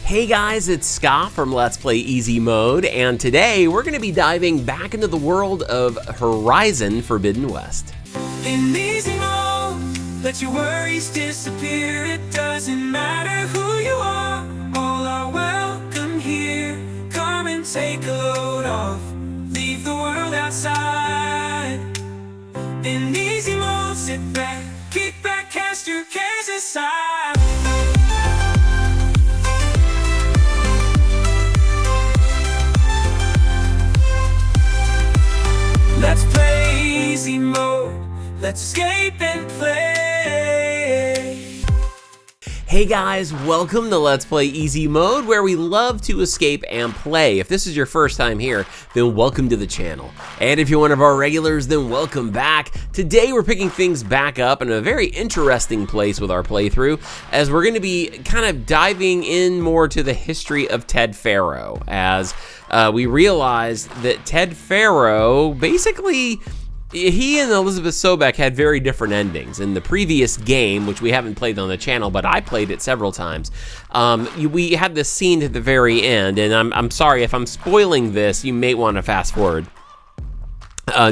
Hey guys, it's Scott from Let's Play Easy Mode, and today we're going to be diving back into the world of Horizon Forbidden West. In easy mode, let your worries disappear. It doesn't matter who you are, all are welcome here. Come and take a load off, leave the world outside. In easy mode, sit back, kick back, cast your cares aside. Let's play easy mode, let's escape and play. Hey guys, welcome to Let's Play Easy Mode, where we love to escape and play. If this is your first time here, then welcome to the channel. And if you're one of our regulars, then welcome back. Today we're picking things back up in a very interesting place with our playthrough, as we're going to be kind of diving in more to the history of Ted Faro, as we realized that Ted Faro, basically, he and Elizabeth Sobek had very different endings. In the previous game, which we haven't played on the channel, but I played it several times, we had this scene at the very end, and I'm sorry if I'm spoiling this, you may want to fast forward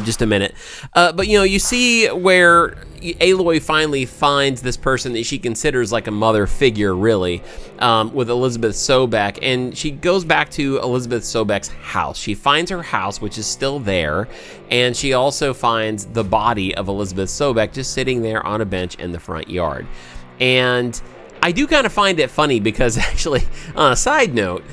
just a minute. But you know, you see where Aloy finally finds this person that she considers like a mother figure, really, with Elizabeth Sobek, and she goes back to Elizabeth Sobek's house. She finds her house, which is still there, and she also finds the body of Elizabeth Sobek just sitting there on a bench in the front yard. And I do kind of find it funny because, actually, on a side note,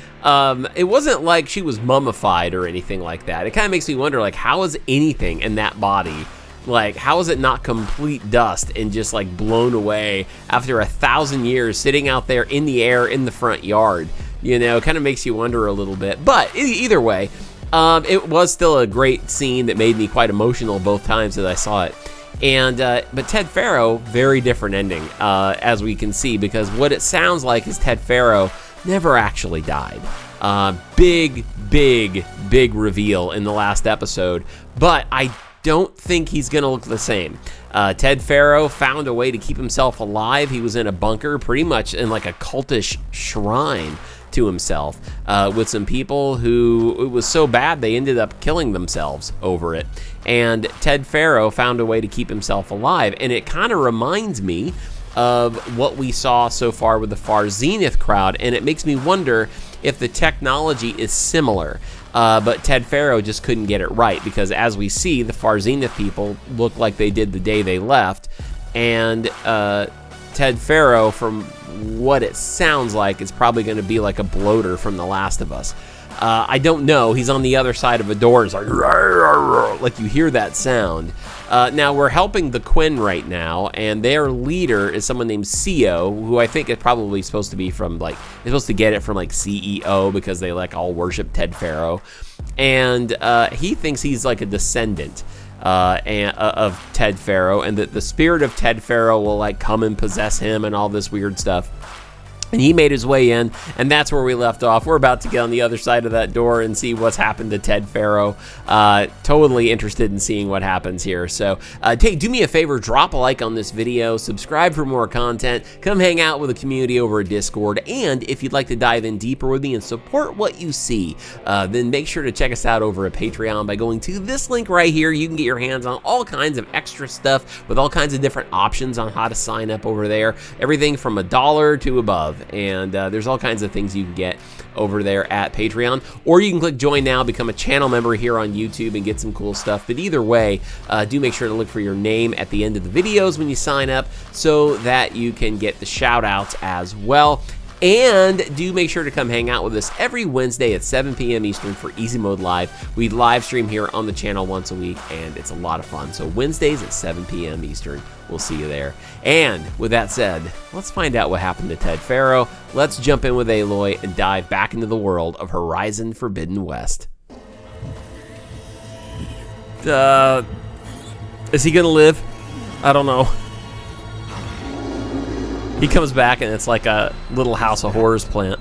it wasn't like she was mummified or anything like that. It kind of makes me wonder, like, how is anything in that body, like, how is it not complete dust and just, like, blown away after 1,000 years sitting out there in the air in the front yard? You know, it kind of makes you wonder a little bit. But either way, it was still a great scene that made me quite emotional both times that I saw it. And but Ted Faro, very different ending, as we can see, because what it sounds like is Ted Faro never actually died. Big reveal in the last episode, but I don't think he's gonna look the same. Ted Faro found a way to keep himself alive. He was in a bunker, pretty much in like a cultish shrine to himself, with some people who, it was so bad they ended up killing themselves over it. And Ted Faro found a way to keep himself alive, and it kind of reminds me of what we saw so far with the Far Zenith crowd, and it makes me wonder if the technology is similar. But Ted Faro just couldn't get it right, because as we see, the Far Zenith people look like they did the day they left, and Ted Faro, from what it sounds like, is probably going to be like a bloater from The Last of Us. I don't know. He's on the other side of a door. It's like you hear that sound. Now, we're helping the Quinn right now, and their leader is someone named CEO, who I think is probably supposed to be from, like, they're supposed to get it from, like, CEO, because they, like, all worship Ted Faro. And he thinks he's, like, a descendant of Ted Faro, and that the spirit of Ted Faro will, like, come and possess him and all this weird stuff. And he made his way in, and that's where we left off. We're about to get on the other side of that door and see what's happened to Ted Faro. Totally interested in seeing what happens here. So, hey, do me a favor, drop a like on this video, subscribe for more content, come hang out with the community over at Discord, and if you'd like to dive in deeper with me and support what you see, then make sure to check us out over at Patreon by going to this link right here. You can get your hands on all kinds of extra stuff with all kinds of different options on how to sign up over there. Everything from $1 to above. And there's all kinds of things you can get over there at Patreon, or you can click join now, become a channel member here on YouTube and get some cool stuff. But either way, do make sure to look for your name at the end of the videos when you sign up, so that you can get the shout outs as well. And do make sure to come hang out with us every Wednesday at 7 p.m. Eastern for Easy Mode Live. We live stream here on the channel once a week, and it's a lot of fun. So Wednesdays at 7 p.m. Eastern, we'll see you there. And with that said, let's find out what happened to Ted Faro. Let's jump in with Aloy and dive back into the world of Horizon Forbidden West. Is he gonna live? I don't know. He comes back and it's like a little House of Horrors plant.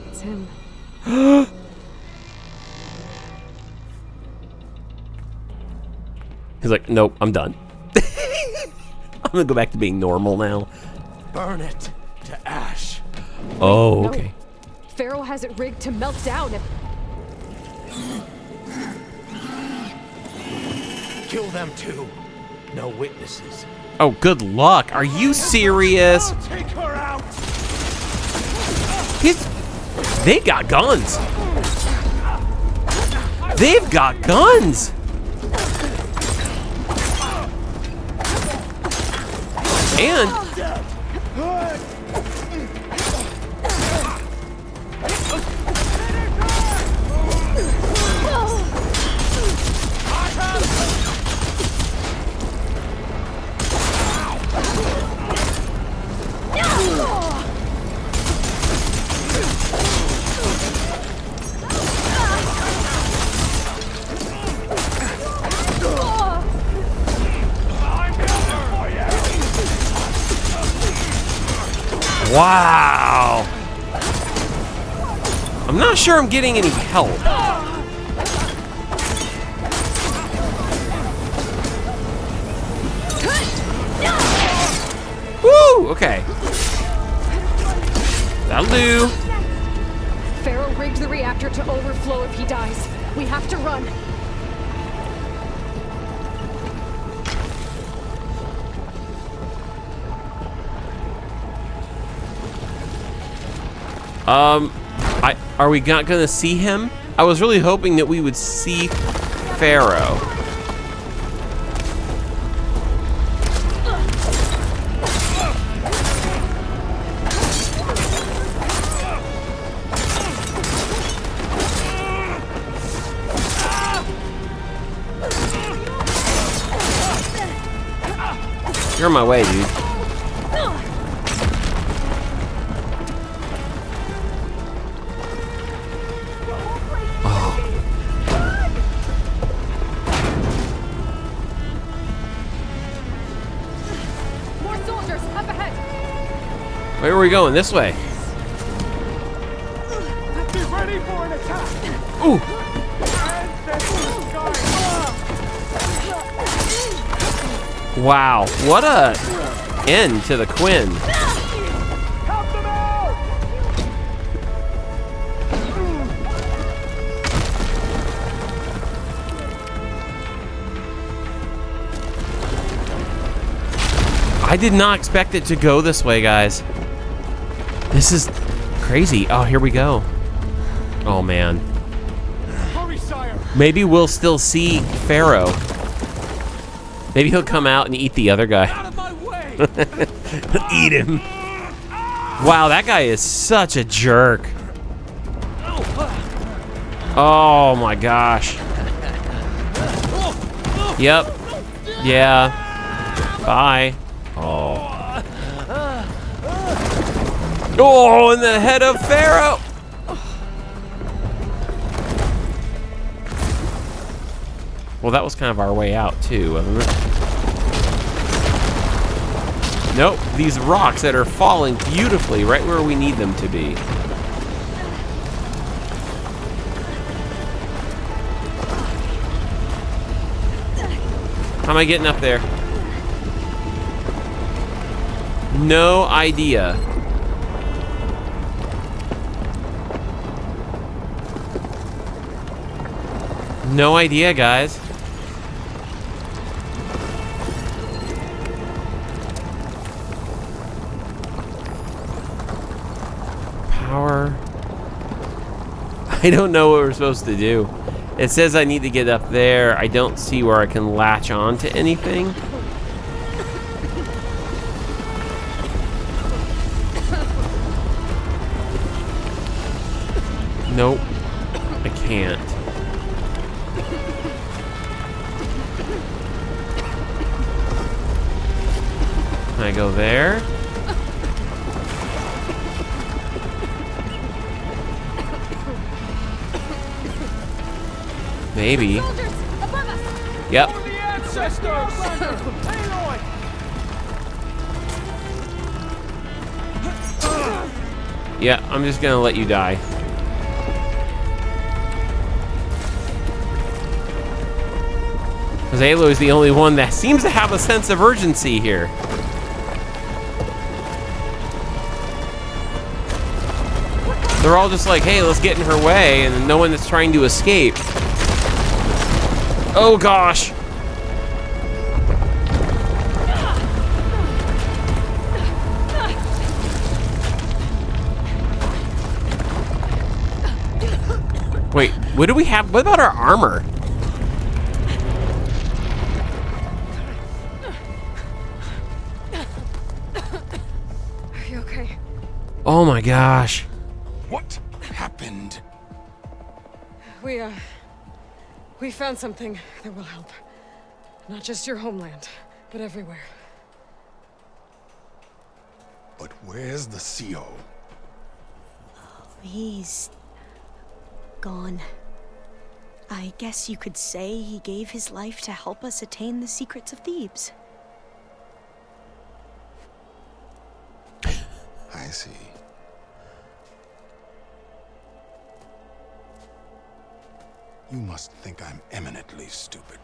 It's him. He's like, nope, I'm done. I'm gonna go back to being normal now. Burn it to ash. Oh, okay. Pharaoh has it rigged to melt down if... Kill them too. No witnesses. Oh, good luck. Are you serious? I'll take her out. They've got guns. They've got guns. And wow. I'm not sure I'm getting any help. Woo! Okay. That'll do. Pharaoh rigged the reactor to overflow if he dies. We have to run. Are we not gonna see him? I was really hoping that we would see Pharaoh. You're in my way, dude. More soldiers up ahead. Where are we going? This way. Be ready for an attack. Ooh. Wow. What a end to the Quinn. Help them out. I did not expect it to go this way, guys. This is crazy. Oh, here we go. Oh, man. Hurry, sire. Maybe we'll still see Pharaoh. Maybe he'll come out and eat the other guy. Out of my way. Eat him. Wow, that guy is such a jerk. Oh, my gosh. Yep. Yeah. Bye. Oh. Oh, in the head of Pharaoh. Well, that was kind of our way out, too, wasn't it? Nope, these rocks that are falling beautifully right where we need them to be. How am I getting up there? No idea. No idea, guys. Power. I don't know what we're supposed to do. It says I need to get up there. I don't see where I can latch on to anything. Nope. I can't. Can I go there? Maybe. Soldiers above us. Yep. For the ancestors. Aloy. Yeah, I'm just gonna let you die. Because Aloy's the only one that seems to have a sense of urgency here. They're all just like, hey, let's get in her way, and no one is trying to escape. Oh gosh. Wait, what do we have? What about our armor? Are you okay? Oh my gosh. What happened? We found something that will help. Not just your homeland, but everywhere. But where's the CO? He's gone. I guess you could say he gave his life to help us attain the secrets of Thebes. I see. You must think I'm eminently stupid.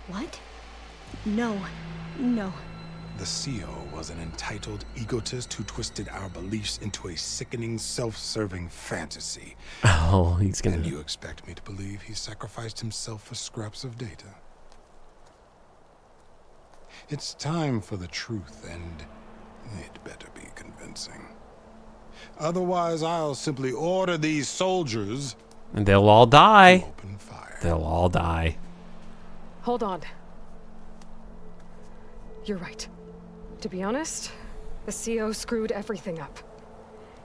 What? No. The CO was an entitled egotist who twisted our beliefs into a sickening, self-serving fantasy. Oh, he's gonna... And you expect me to believe he sacrificed himself for scraps of data? It's time for the truth, and it better be convincing. Otherwise, I'll simply order these soldiers... And they'll all die. to open fire. They'll all die. Hold on. You're right. To be honest, the CO screwed everything up.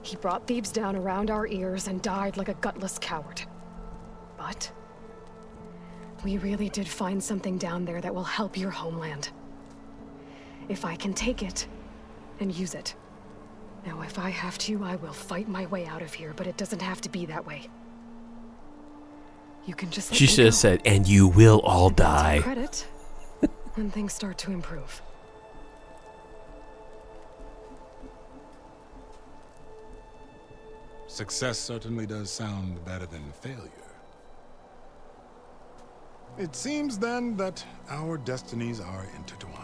He brought Thebes down around our ears and died like a gutless coward. But we really did find something down there that will help your homeland. If I can take it and use it. Now, if I have to, I will fight my way out of here, but it doesn't have to be that way. You can just let She me should have go. said, and you will all And I'll die. take credit when things start to improve. Success certainly does sound better than failure. It seems then that our destinies are intertwined.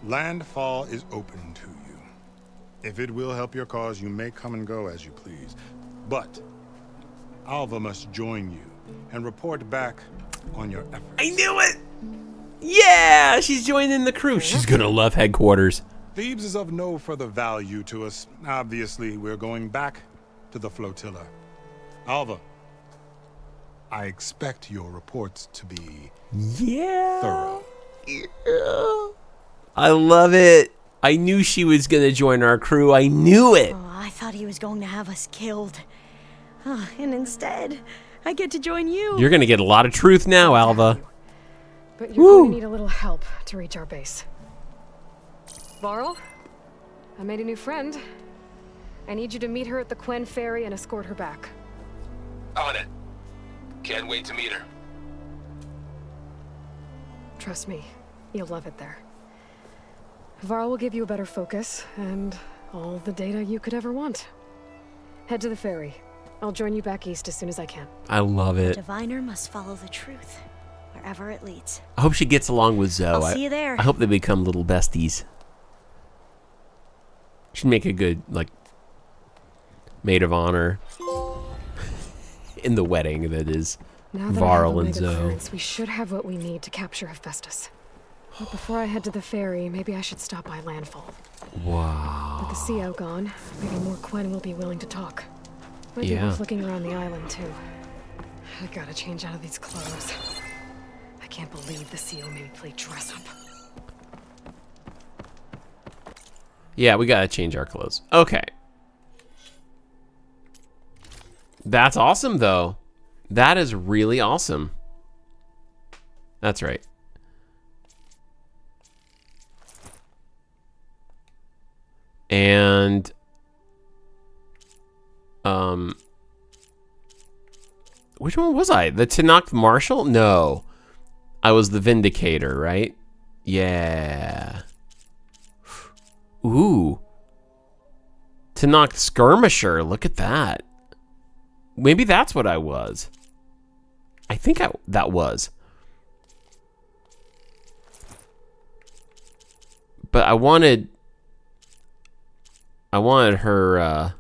Landfall is open to you. If it will help your cause, you may come and go as you please. But Alva must join you and report back on your efforts. I knew it! Yeah, she's joining the crew. She's gonna love headquarters. Thebes is of no further value to us. Obviously, we're going back to the flotilla. Alva, I expect your reports to be Yeah. thorough. Yeah. I love it. I knew she was gonna join our crew. I knew it. Oh, I thought he was going to have us killed. And instead, I get to join you. You're gonna get a lot of truth now, Alva. But you're going to need a little help to reach our base. Varl, I made a new friend. I need you to meet her at the Quen Ferry and escort her back. On it. Can't wait to meet her. Trust me, you'll love it there. Varl will give you a better focus and all the data you could ever want. Head to the ferry. I'll join you back east as soon as I can. I love A it. diviner must follow the truth, wherever it leads. I hope she gets along with Zoe. I'll see you there. I hope they become little besties. She'd make a good, like, maid of honor in the wedding that is Now that I have Varl the and Mega Zoe. clearance, we should have what we need to capture Hephaestus. But before I head to the ferry, maybe I should stop by Landfall. Wow. With the CO gone, maybe more Quen will be willing to talk. Might be Yeah. worth looking around the island too. I gotta change out of these clothes. I can't believe the CO made me play dress up. Yeah, we gotta change our clothes. Okay. That's awesome, though. That is really awesome. That's right. And which one was I? The Tanakh Marshal? No. I was the Vindicator, right? Yeah. Ooh. Tanakh Skirmisher. Look at that. Maybe that's what I was. I think that was. But I wanted her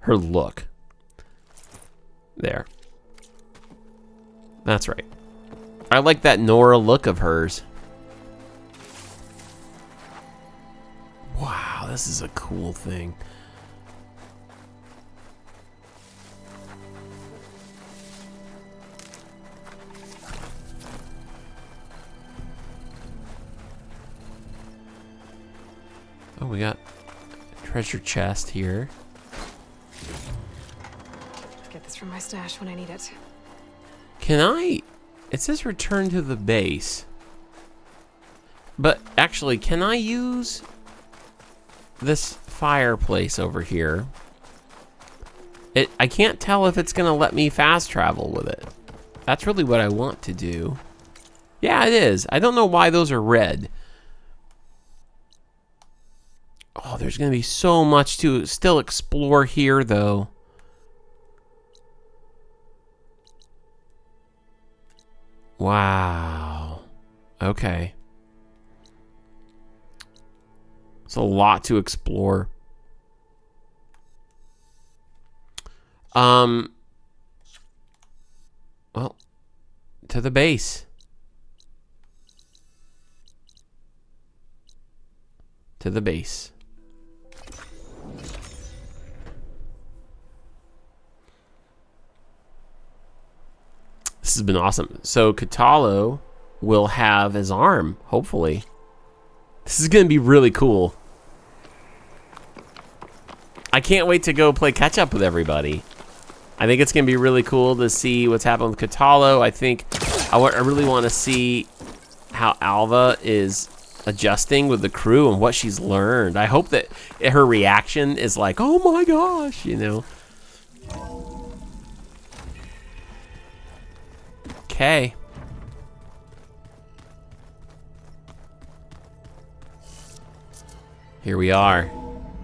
Her look. There. That's right. I like that Nora look of hers. Wow, this is a cool thing. Oh, we got a treasure chest here. Get this from my stash when I need it. Can I... It says return to the base. But actually, can I use this fireplace over here? I can't tell if it's going to let me fast travel with it. That's really what I want to do. Yeah, it is. I don't know why those are red. Oh, there's going to be so much to still explore here, though. Wow. Okay. It's a lot to explore. Well, to the base. To the base. This has been awesome. So Katalo will have his arm, hopefully. This is going to be really cool. I can't wait to go play catch up with everybody. I think it's going to be really cool to see what's happening with Katalo. I think I really want to see how Alva is adjusting with the crew and what she's learned. I hope that her reaction is like, oh my gosh, you know. Okay. Here we are.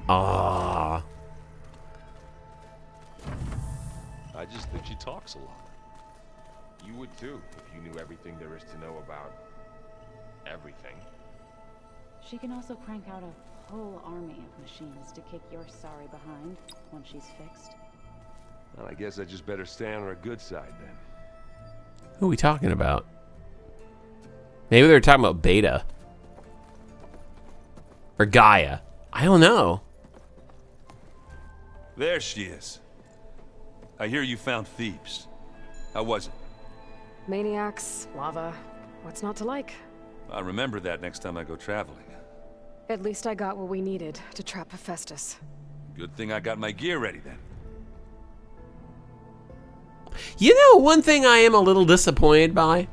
Ah. I just think she talks a lot. You would too, if you knew everything there is to know about everything. She can also crank out a whole army of machines to kick your sorry behind once she's fixed. Well, I guess I just better stay on her good side then. Who are we talking about? Maybe they're talking about Beta. Or Gaia. I don't know. There she is. I hear you found Thebes. How was it? Maniacs, lava. What's not to like? I'll remember that next time I go traveling. At least I got what we needed to trap Hephaestus. Good thing I got my gear ready then. You know, one thing I am a little disappointed by?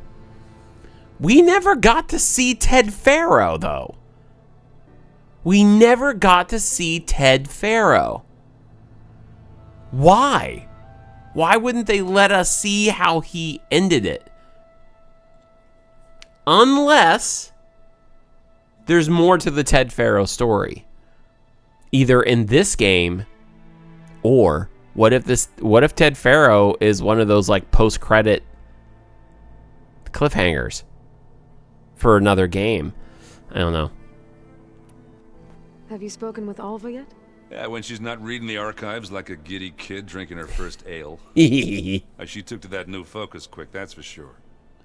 We never got to see Ted Faro, though. We never got to see Ted Faro. Why? Why wouldn't they let us see how he ended it? Unless there's more to the Ted Faro story. Either in this game, or what if Ted Faro is one of those like post-credit cliffhangers for another game? I don't know. Have you spoken with Alva yet? Yeah, when she's not reading the archives like a giddy kid drinking her first ale. She took to that new focus quick, that's for sure.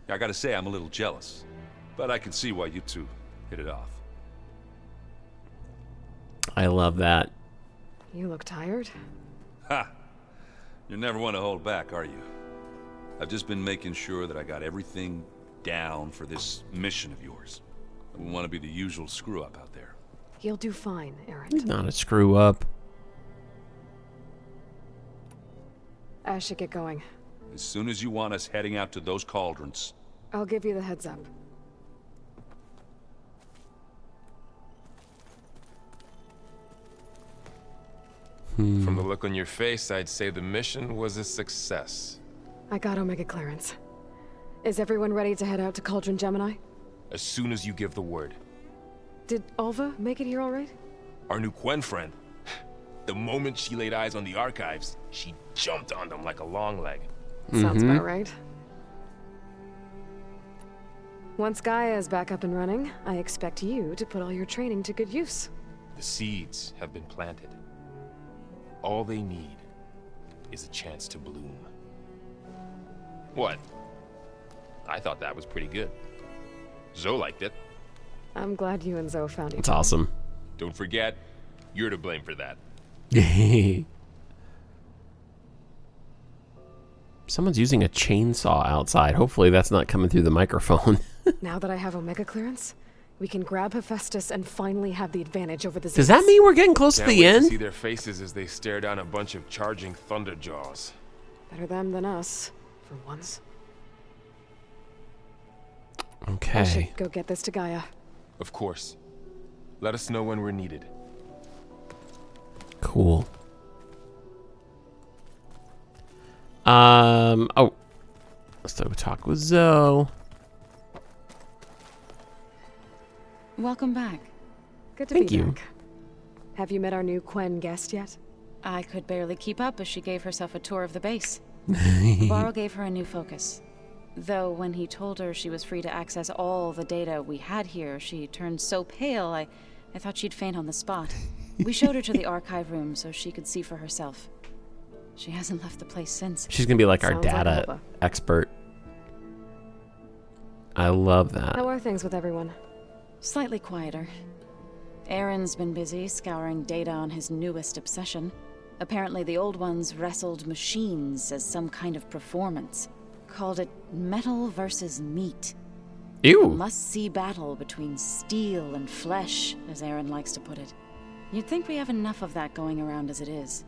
I gotta say, I'm a little jealous. But I can see why you two hit it off. I love that. You look tired. Ha! You never want to hold back, are you? I've just been making sure that I got everything down for this mission of yours. I wouldn't want to be the usual screw-up out there. You'll do fine, Aaron. Not a screw up. I should get going. As soon as you want us heading out to those cauldrons. I'll give you the heads up. From the look on your face, I'd say the mission was a success. I got Omega clearance. Is everyone ready to head out to Cauldron Gemini? As soon as you give the word. Did Alva make it here all right? Our new Quen friend. The moment she laid eyes on the archives, she jumped on them like a long leg. Sounds about right. Once Gaia is back up and running, I expect you to put all your training to good use. The seeds have been planted. All they need is a chance to bloom. What? I thought that was pretty good. Zoe liked it. I'm glad you and Zoe found each It's other. awesome. Don't forget, you're to blame for that. Someone's using a chainsaw outside. Hopefully that's not coming through the microphone. Now that I have Omega clearance, we can grab Hephaestus and finally have the advantage over the Does that mean we're getting close to Can't the wait to end? see their faces as they stare down a bunch of charging thunderjaws. Better them than us, for once. I Okay. should go get this to Gaia. Of course. Let us know when we're needed. Cool. Oh. Let's talk with Zoe. Welcome back. Good to Thank be you. back. Have you met our new Quen guest yet? I could barely keep up as she gave herself a tour of the base. Varl gave her a new focus. Though when he told her she was free to access all the data we had here, she turned so pale, I thought she'd faint on the spot. We showed her to the archive room so she could see for herself. She hasn't left the place since. She's gonna be like our Sounds like data Alba. expert. I love that. How are things with everyone? Slightly quieter. Aaron's been busy scouring data on his newest obsession. Apparently the old ones wrestled machines as some kind of performance. Called it metal versus meat. A Ew. must-see battle between steel and flesh, as Aaron likes to put it. You'd think we have enough of that going around as it is.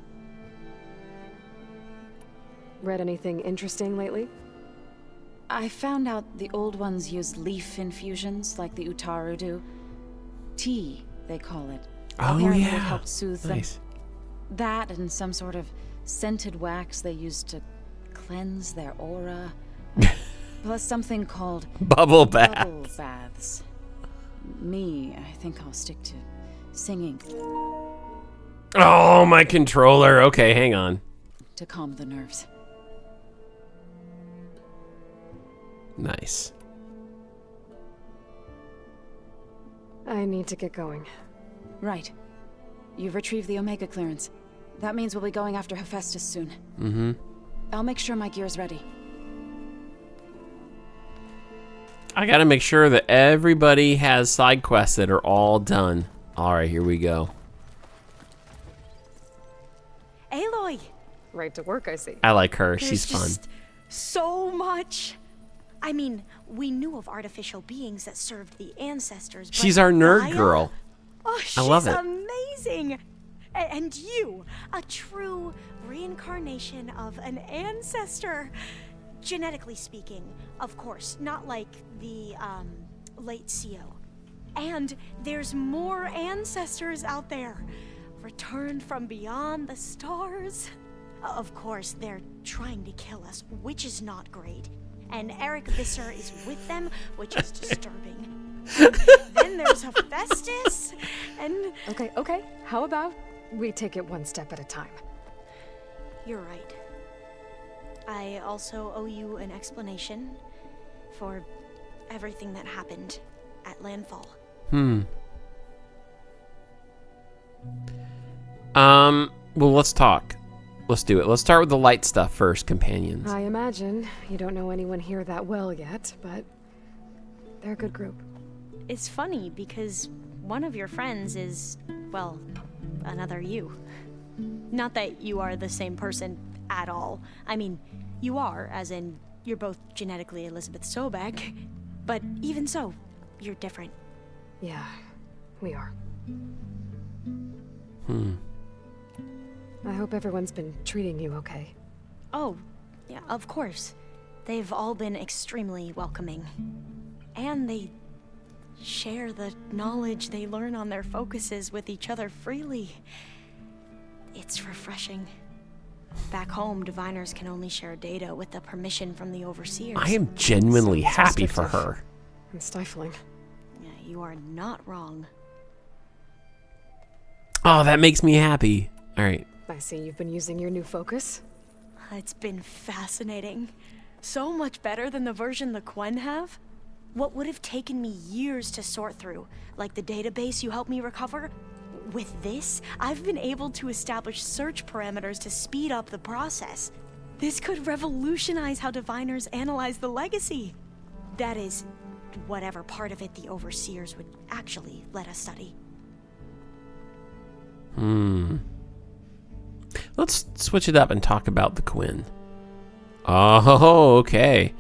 Read anything interesting lately? I found out the old ones use leaf infusions like the Utaru do. Tea, they call it. Oh, Apparently yeah. it helped soothe Nice. them. That and some sort of scented wax they used to cleanse their aura. Plus something called Bubble bubble bath. baths. Me, I think I'll stick to singing Oh, my controller. Okay, hang on. to calm the nerves. Nice. I need to get going. Right. You've retrieved the Omega clearance. That means we'll be going after Hephaestus soon. Mm-hmm. I'll make sure my gear's ready. I gotta make sure that everybody has side quests that are all done. All right, here we go. Aloy! Right to work, I see. I like her. There's She's fun. just so much. I mean, we knew of artificial beings that served the ancestors, but She's our nerd Gaia? girl. Oh, she's I love it. amazing. And you, a true reincarnation of an ancestor. Genetically speaking, of course, not like the late CO. And there's more ancestors out there, returned from beyond the stars. Of course, they're trying to kill us, which is not great. And Eric Visser is with them, which is disturbing. Then there's Hephaestus, and... Okay. How about we take it one step at a time? You're right. I also owe you an explanation for everything that happened at Landfall. Well, let's talk. Let's do it. Let's start with the light stuff first, companions. I imagine you don't know anyone here that well yet, but they're a good group. It's funny because one of your friends is, well, another you. Not that you are the same person at all. I mean, you are, as in, you're both genetically Elizabeth Sobek, but even so, you're different. Yeah, we are. I hope everyone's been treating you okay. Oh, yeah, of course. They've all been extremely welcoming. And they share the knowledge they learn on their focuses with each other freely. It's refreshing. Back home, diviners can only share data with the permission from the overseers. I am genuinely Sounds happy for restrictive. her. And stifling. Yeah, you are not wrong. Oh, that makes me happy. All right. I see you've been using your new focus. It's been fascinating. So much better than the version the Quen have. What would have taken me years to sort through, like the database you helped me recover, With this, I've been able to establish search parameters to speed up the process. This could revolutionize how diviners analyze the legacy. That is, whatever part of it the overseers would actually let us study. Let's switch it up and talk about the Quinn. Oh, okay.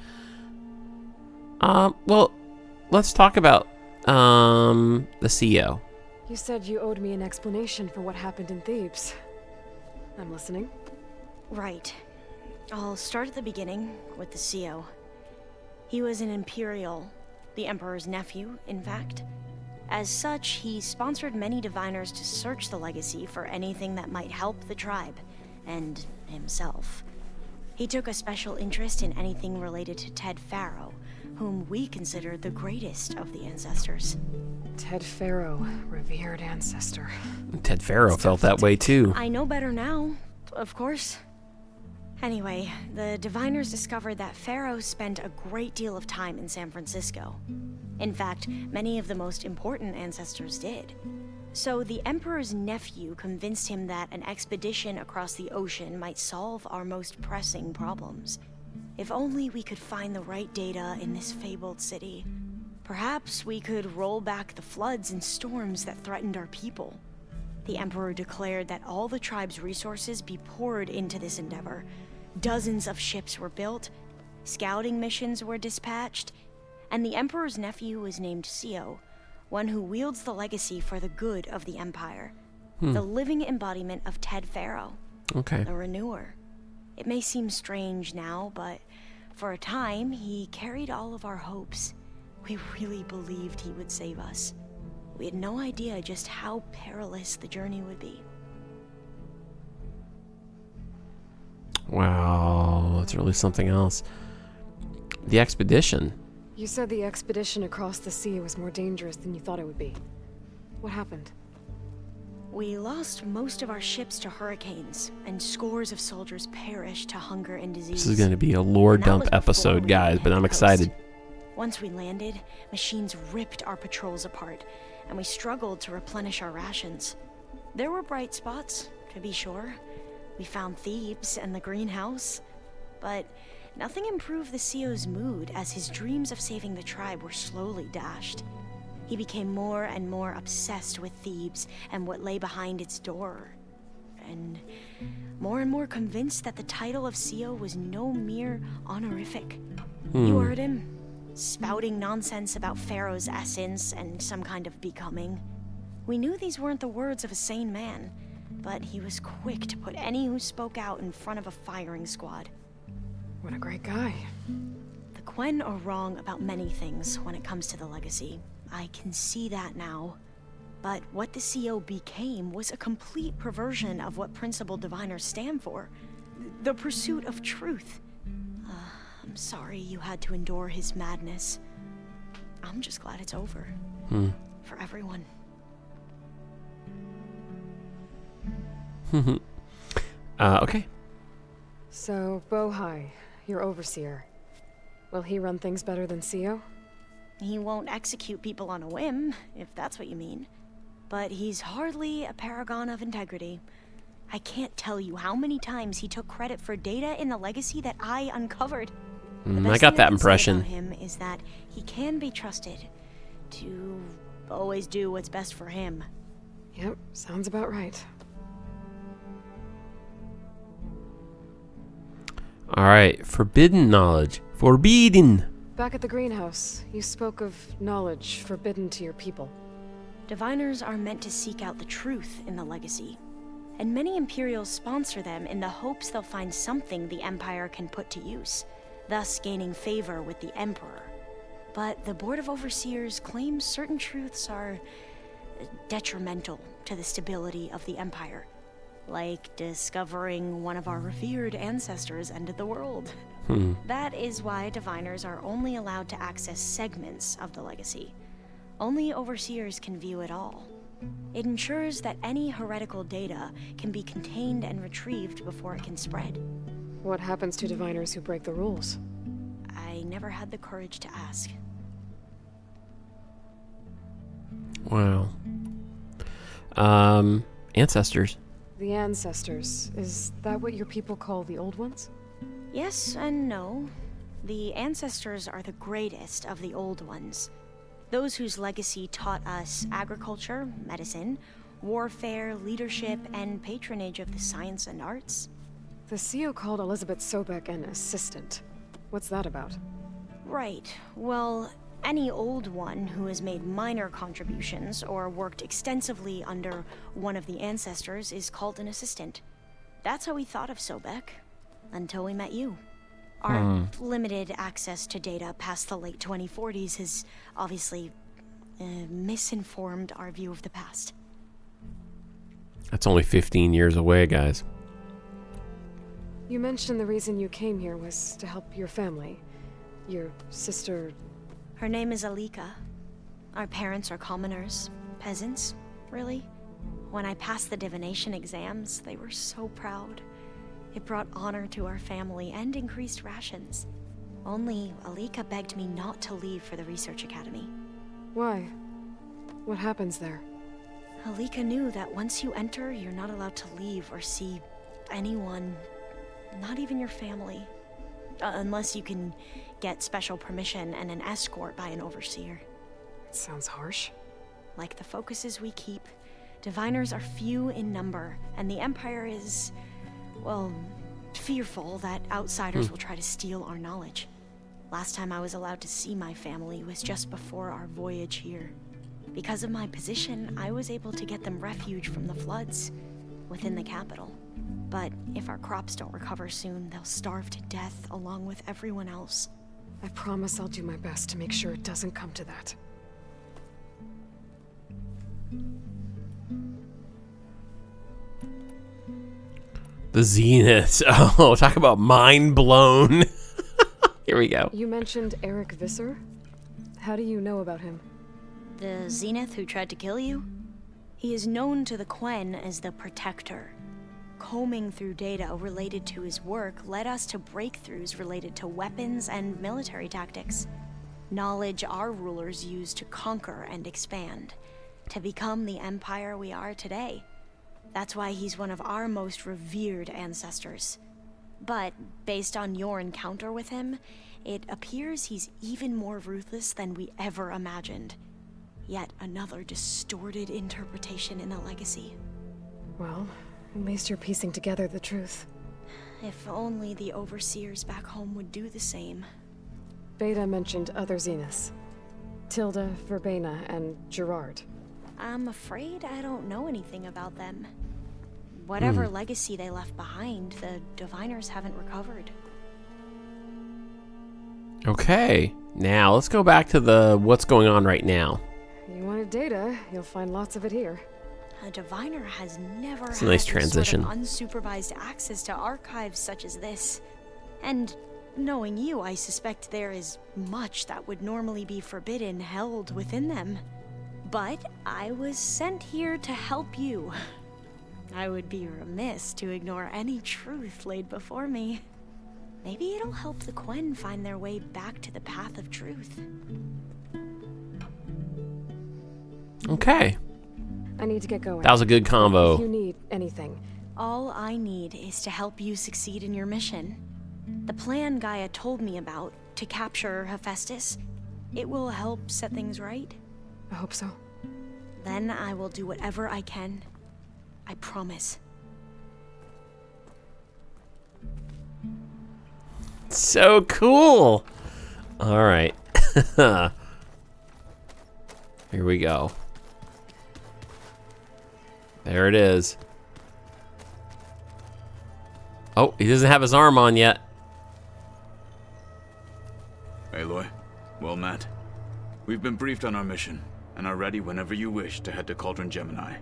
Well, let's talk about the CO. You said you owed me an explanation for what happened in Thebes. I'm listening. Right. I'll start at the beginning with the CO. He was an Imperial, the Emperor's nephew, in fact. As such, he sponsored many diviners to search the legacy for anything that might help the tribe, and himself. He took a special interest in anything related to Ted Faro, whom we consider the greatest of the ancestors. Ted Faro, revered ancestor. Ted Faro felt that way too. I know better now, of course. Anyway, the diviners discovered that Faro spent a great deal of time in San Francisco. In fact, many of the most important ancestors did. So the Emperor's nephew convinced him that an expedition across the ocean might solve our most pressing problems. If only we could find the right data in this fabled city, perhaps we could roll back the floods and storms that threatened our people. The Emperor declared that all the tribe's resources be poured into this endeavor. Dozens of ships were built, scouting missions were dispatched, and the Emperor's nephew was named CO, one who wields the legacy for the good of the Empire. The living embodiment of Ted Faro, Okay. the Renewer. It may seem strange now, but for a time, he carried all of our hopes. We really believed he would save us. We had no idea just how perilous the journey would be. Wow, that's really something else. The expedition. You said the expedition across the sea was more dangerous than you thought it would be. What happened? We lost most of our ships to hurricanes, and scores of soldiers perished to hunger and disease. This is going to be a lore And that dump was before episode, we guys, hit but the I'm coast. excited. Once we landed, machines ripped our patrols apart, and we struggled to replenish our rations. There were bright spots, to be sure. We found Thebes and the greenhouse, but nothing improved the CO's mood as his dreams of saving the tribe were slowly dashed. He became more and more obsessed with Thebes and what lay behind its door, and more convinced that the title of CO was no mere honorific. You heard him, spouting nonsense about Pharaoh's essence and some kind of becoming. We knew these weren't the words of a sane man, but he was quick to put any who spoke out in front of a firing squad. What a great guy. The Quen are wrong about many things when it comes to the legacy. I can see that now. But what the CO became was a complete perversion of what principled diviners stand for. The pursuit of truth. I'm sorry you had to endure his madness. I'm just glad it's over. For everyone. Okay. So, Bohai, your overseer. Will he run things better than CO? He won't execute people on a whim, if that's what you mean. But he's hardly a paragon of integrity. I can't tell you how many times he took credit for data in the legacy that I uncovered. The I best got thing that I can say impression. about him is that he can be trusted to always do what's best for him. Yep, sounds about right. All right. Forbidden knowledge. Forbidden. Back at the greenhouse, you spoke of knowledge forbidden to your people. Diviners are meant to seek out the truth in the legacy, and many Imperials sponsor them in the hopes they'll find something the Empire can put to use, thus gaining favor with the Emperor. But the Board of Overseers claims certain truths are detrimental to the stability of the Empire, like discovering one of our revered ancestors ended the world. That is why diviners are only allowed to access segments of the legacy. Only overseers can view it all. It ensures that any heretical data can be contained and retrieved before it can spread. What happens to diviners who break the rules? I never had the courage to ask. Wow. Ancestors. The ancestors. Is that what your people call the old ones? Yes and no. The ancestors are the greatest of the old ones. Those whose legacy taught us agriculture, medicine, warfare, leadership, and patronage of the science and arts. The CO called Elizabeth Sobek an assistant. What's that about? Right. Well, any old one who has made minor contributions or worked extensively under one of the ancestors is called an assistant. That's how we thought of Sobek, until we met you. Our limited access to data past the late 2040s has obviously misinformed our view of the past. That's only 15 years away, guys. You mentioned the reason you came here was to help your family. Your sister... Her name is Alika. Our parents are commoners, peasants, really. When I passed the divination exams, they were so proud. It brought honor to our family and increased rations. Only Alika begged me not to leave for the research academy. Why? What happens there? Alika knew that once you enter, you're not allowed to leave or see anyone, not even your family. Unless you can get special permission and an escort by an overseer. It sounds harsh. Like the focuses we keep, diviners are few in number, and the Empire is, well, fearful that outsiders will try to steal our knowledge. Last time I was allowed to see my family was just before our voyage here. Because of my position, I was able to get them refuge from the floods within the capital. But if our crops don't recover soon, they'll starve to death along with everyone else. I promise I'll do my best to make sure it doesn't come to that. The Zenith. Oh, talk about mind blown. Here we go. You mentioned Eric Visser? How do you know about him? The Zenith who tried to kill you? He is known to the Quen as the Protector. Combing through data related to his work led us to breakthroughs related to weapons and military tactics. Knowledge our rulers used to conquer and expand, to become the empire we are today. That's why he's one of our most revered ancestors. But based on your encounter with him, it appears he's even more ruthless than we ever imagined. Yet another distorted interpretation in the legacy. Well, at least you're piecing together the truth. If only the overseers back home would do the same. Beta mentioned other Zeniths. Tilda, Verbena, and Gerard. I'm afraid I don't know anything about them. Whatever legacy they left behind, the diviners haven't recovered. Okay, now let's go back to the what's going on right now. You wanted data, you'll find lots of it here. A diviner has never It's a nice had transition. Sort of unsupervised access to archives such as this. And knowing you, I suspect there is much that would normally be forbidden held within them. But I was sent here to help you. I would be remiss to ignore any truth laid before me. Maybe it'll help the Quen find their way back to the path of truth. Okay, I need to get going. that was a good If combo. you need anything, All I need is to help you succeed in your mission. The plan Gaia told me about, to capture Hephaestus, it will help set things right. I hope so. Then I will do whatever I can. I promise. So cool. All right. Here we go. There it is. Oh, he doesn't have his arm on yet. Aloy, well met. We've been briefed on our mission, and are ready whenever you wish to head to Cauldron Gemini.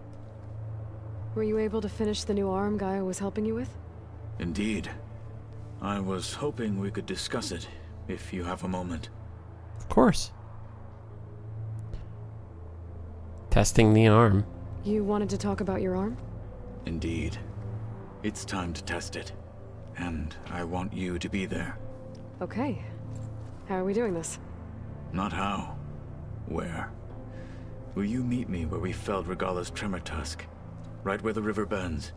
Were you able to finish the new arm Gaia was helping you with? Indeed. I was hoping we could discuss it, if you have a moment. Of course. Testing the arm. You wanted to talk about your arm? Indeed. It's time to test it. And I want you to be there. Okay. How are we doing this? Not how. Where. Will you meet me where we felled Regala's tremor tusk? Right where the river bends.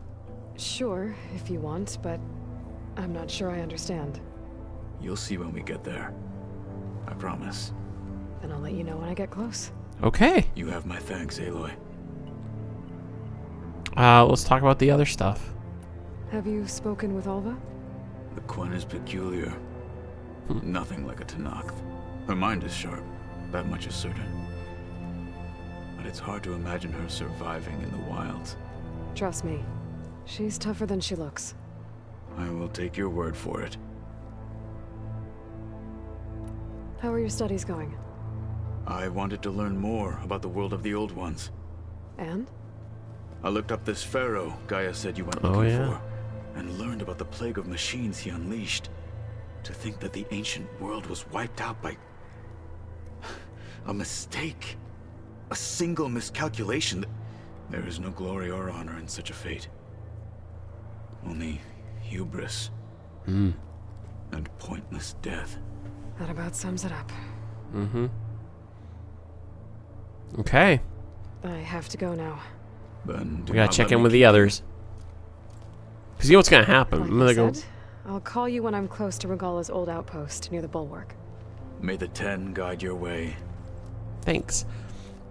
Sure, if you want, but I'm not sure I understand. You'll see when we get there. I promise. Then I'll let you know when I get close. Okay. You have my thanks, Aloy. Let's talk about the other stuff. Have you spoken with Alva? The Quen is peculiar. Nothing like a Tenakth. Her mind is sharp, that much is certain. But it's hard to imagine her surviving in the wilds. Trust me, she's tougher than she looks. I will take your word for it. How are your studies going? I wanted to learn more about the world of the Old Ones. And? I looked up this pharaoh Gaia said you went looking for, and learned about the plague of machines he unleashed. To think that the ancient world was wiped out by a mistake. A single miscalculation. There is no glory or honor in such a fate. Only hubris. And pointless death. That about sums it up. Okay. I have to go now. Then We gotta check in with the others. Because you know what's gonna happen. Like I'm gonna I go. said, I'll call you when I'm close to Regala's old outpost near the bulwark. May the 10 guide your way. Thanks.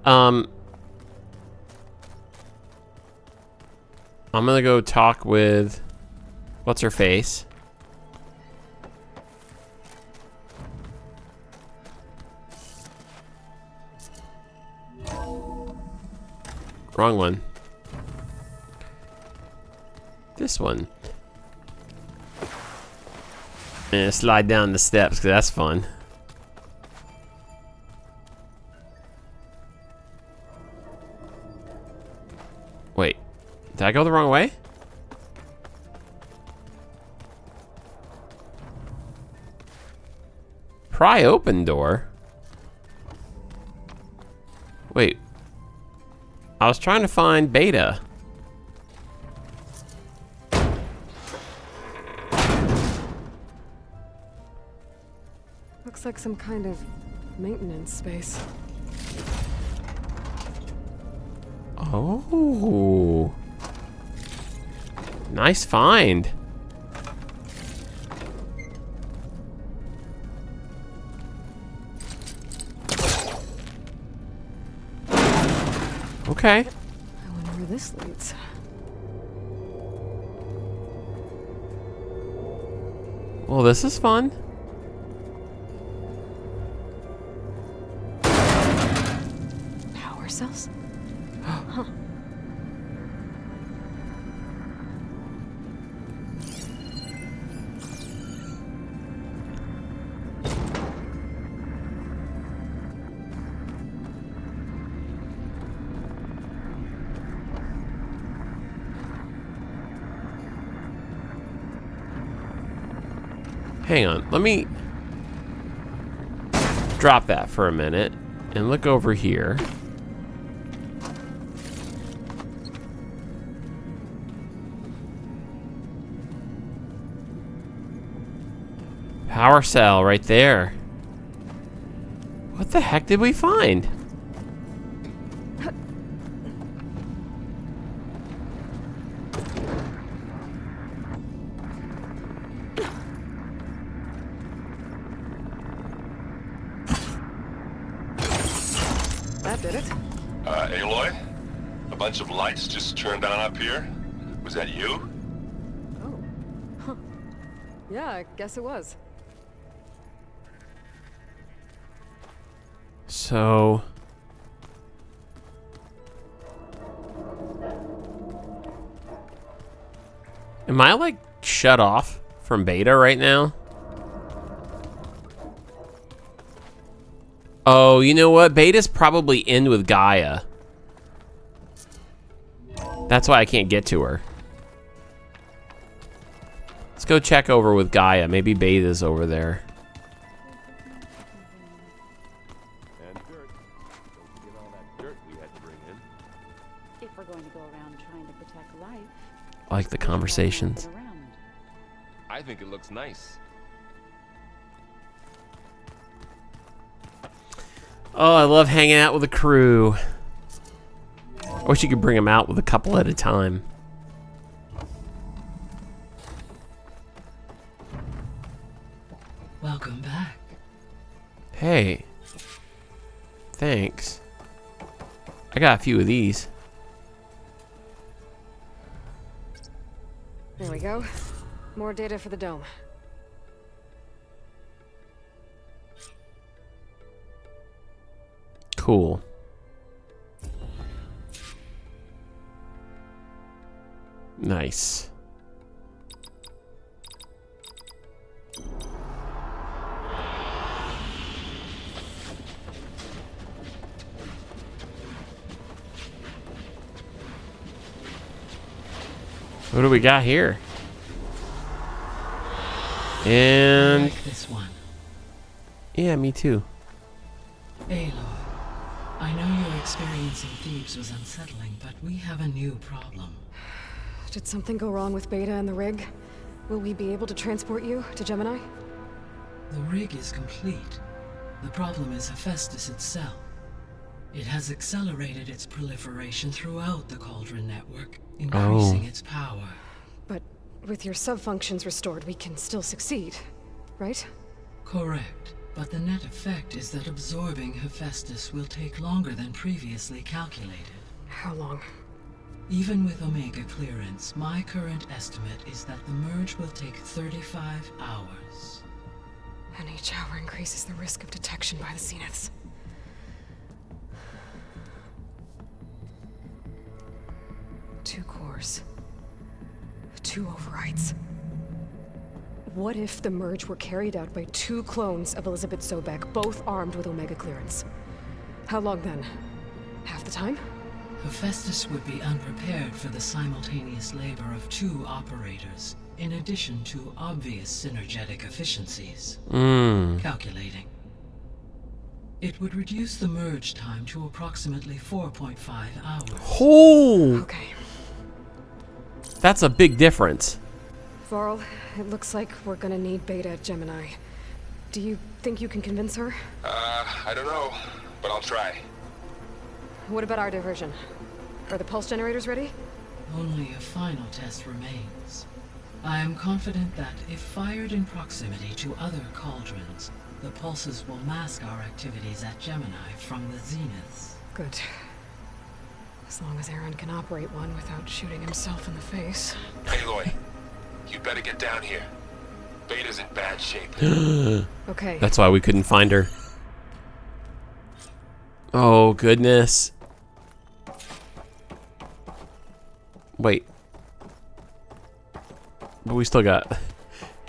I'm gonna go talk with what's her face. Wrong one. This one. And slide down the steps because that's fun. Wait, did I go the wrong way? Pry open door? Wait. I was trying to find Beta. Looks like some kind of maintenance space. Oh. Nice find. Okay. I wonder where this leads. Well, this is fun. Power cells? Huh. Hang on, let me drop that for a minute and look over here. Power cell right there. What the heck did we find? That did it. Aloy? A bunch of lights just turned on up here? Was that you? Oh. Huh. Yeah, I guess it was. So... am I like shut off from Beta right now? Oh, you know what? Beta's probably in with Gaia. That's why I can't get to her. Let's go check over with Gaia. Maybe Beta's over there. And dirt. Don't forget all that dirt we had to bring in. If we're going to go around trying to protect life, I like the conversations. I think it looks nice. Oh, I love hanging out with the crew. I wish you could bring them out with a couple at a time. Welcome back. Hey. Thanks. I got a few of these. There we go. More data for the dome. Cool. Nice. What do we got here? And I like this one. yeah, me too. Aloy, I know your experience in Thebes was unsettling, but we have a new problem. Did something go wrong with Beta and the rig? Will we be able to transport you to Gemini? The rig is complete. The problem is Hephaestus itself. It has accelerated its proliferation throughout the Cauldron network, increasing its power. But with your sub-functions restored, we can still succeed, right? Correct. But the net effect is that absorbing Hephaestus will take longer than previously calculated. How long? Even with Omega clearance, my current estimate is that the merge will take 35 hours. And each hour increases the risk of detection by the Zeniths. Two cores. Two overrides. What if the merge were carried out by two clones of Elizabeth Sobek, both armed with Omega clearance? How long then? Half the time? Hephaestus would be unprepared for the simultaneous labor of two operators, in addition to obvious synergetic efficiencies. Calculating. It would reduce the merge time to approximately 4.5 hours. Oh, Okay. that's a big difference. Varl, it looks like we're gonna need Beta at Gemini. Do you think you can convince her? I don't know, but I'll try. What about our diversion? Are the pulse generators ready? Only a final test remains. I am confident that if fired in proximity to other cauldrons, the pulses will mask our activities at Gemini from the Zeniths. Good. As long as Aaron can operate one without shooting himself in the face. Aloy, you better get down here. Beta's in bad shape. Okay. That's why we couldn't find her. Oh, goodness. Wait. But we still got...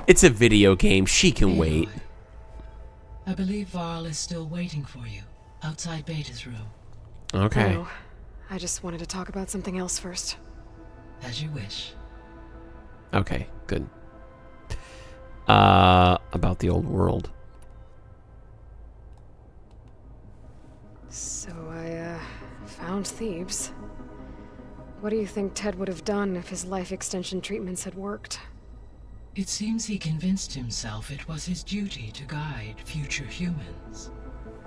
It's a video game. She can wait. I believe Varl is still waiting for you, outside Beta's room. Okay. No, I just wanted to talk about something else first. As you wish. Okay, good. About the old world. So I, found Thebes. What do you think Ted would have done if his life extension treatments had worked? It seems he convinced himself it was his duty to guide future humans.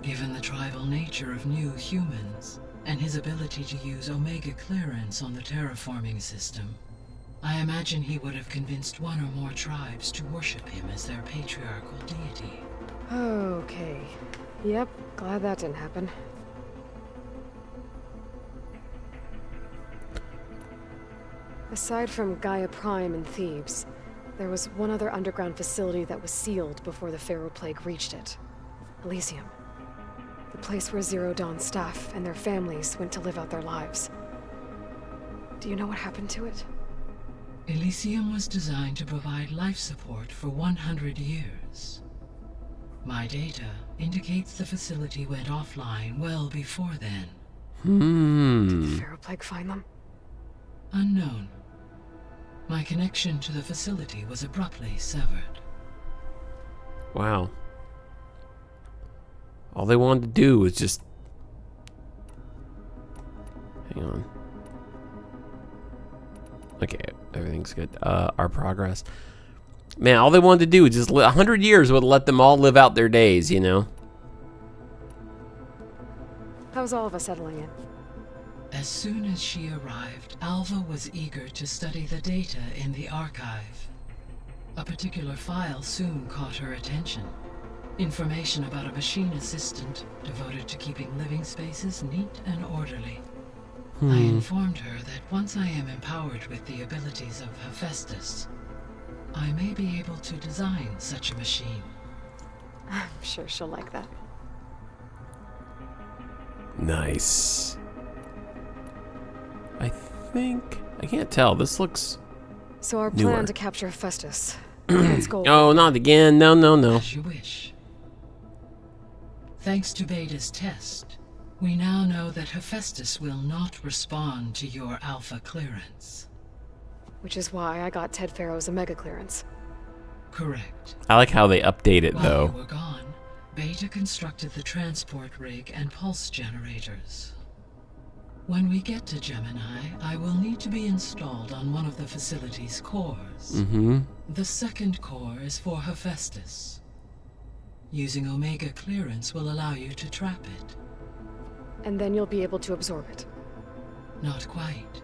Given the tribal nature of new humans, and his ability to use Omega clearance on the terraforming system, I imagine he would have convinced one or more tribes to worship him as their patriarchal deity. Okay. Yep, glad that didn't happen. Aside from Gaia Prime and Thebes, there was one other underground facility that was sealed before the Pharaoh Plague reached it. Elysium. The place where Zero Dawn staff and their families went to live out their lives. Do you know what happened to it? Elysium was designed to provide life support for 100 years. My data indicates the facility went offline well before then. Did the Pharaoh Plague find them? Unknown. My connection to the facility was abruptly severed. Wow. All they wanted to do was just... Hang on. Okay, everything's good. Our progress. Man, all they wanted to do was just 100 years would let them all live out their days, you know? How's all of us settling in? As soon as she arrived, Alva was eager to study the data in the archive. A particular file soon caught her attention. Information about a machine assistant devoted to keeping living spaces neat and orderly. I informed her that once I am empowered with the abilities of Hephaestus, I may be able to design such a machine. I'm sure she'll like that. Nice. I think... I can't tell. This looks... So our newer. plan to capture Hephaestus. Let's go. Oh, not again. No, no, no. As you wish. Thanks to Beta's test, we now know that Hephaestus will not respond to your alpha clearance. Which is why I got Ted Farrow's Omega clearance. Correct. I like how they update it, While though. you were gone, Beta constructed the transport rig and pulse generators. When we get to Gemini, I will need to be installed on one of the facility's cores. Mm-hmm. The second core is for Hephaestus. Using Omega clearance will allow you to trap it. And then you'll be able to absorb it. Not quite.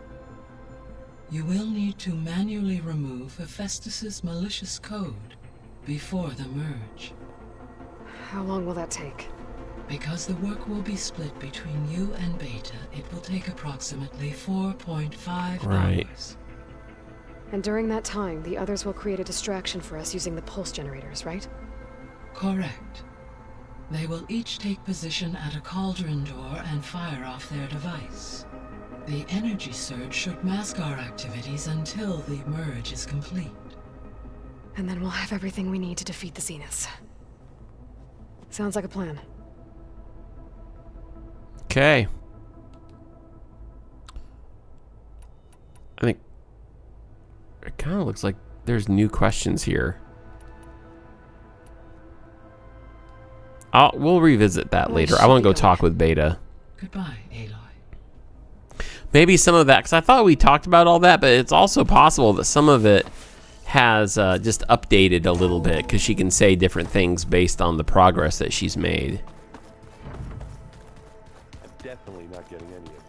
You will need to manually remove Hephaestus's malicious code before the merge. How long will that take? Because the work will be split between you and Beta, it will take approximately 4.5 Right. hours. And during that time, the others will create a distraction for us using the pulse generators, right? Correct. They will each take position at a cauldron door and fire off their device. The energy surge should mask our activities until the merge is complete. And then we'll have everything we need to defeat the Zeniths. Sounds like a plan. Okay. I think it kind of looks like there's new questions here. We'll revisit that later. I want to go talk with Beta. Goodbye, Aloy. Maybe some of that, because I thought we talked about all that, but it's also possible that some of it has just updated a little bit, because she can say different things based on the progress that she's made. I'm definitely not getting any of it.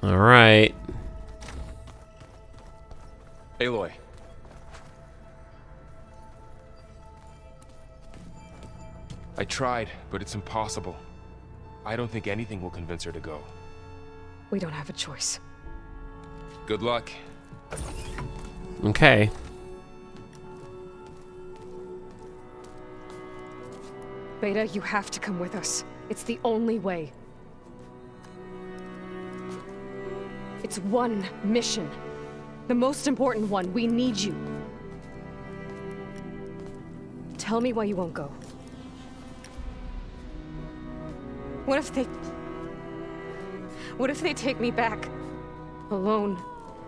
All right. Aloy. I tried, but it's impossible. I don't think anything will convince her to go. We don't have a choice. Good luck. Okay. Beta, you have to come with us. It's the only way. It's one mission. The most important one. We need you. Tell me why you won't go. What if they take me back? Alone,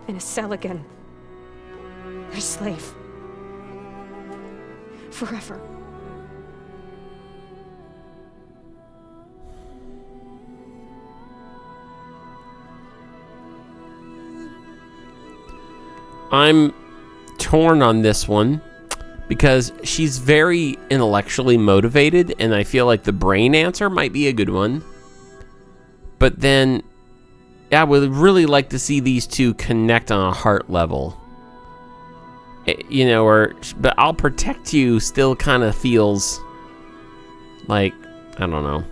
in a cell again. Their slave. Forever. I'm torn on this one because she's very intellectually motivated, and I feel like the brain answer might be a good one. But then, yeah, I would really like to see these two connect on a heart level. You know, but I'll protect you still kind of feels like, I don't know.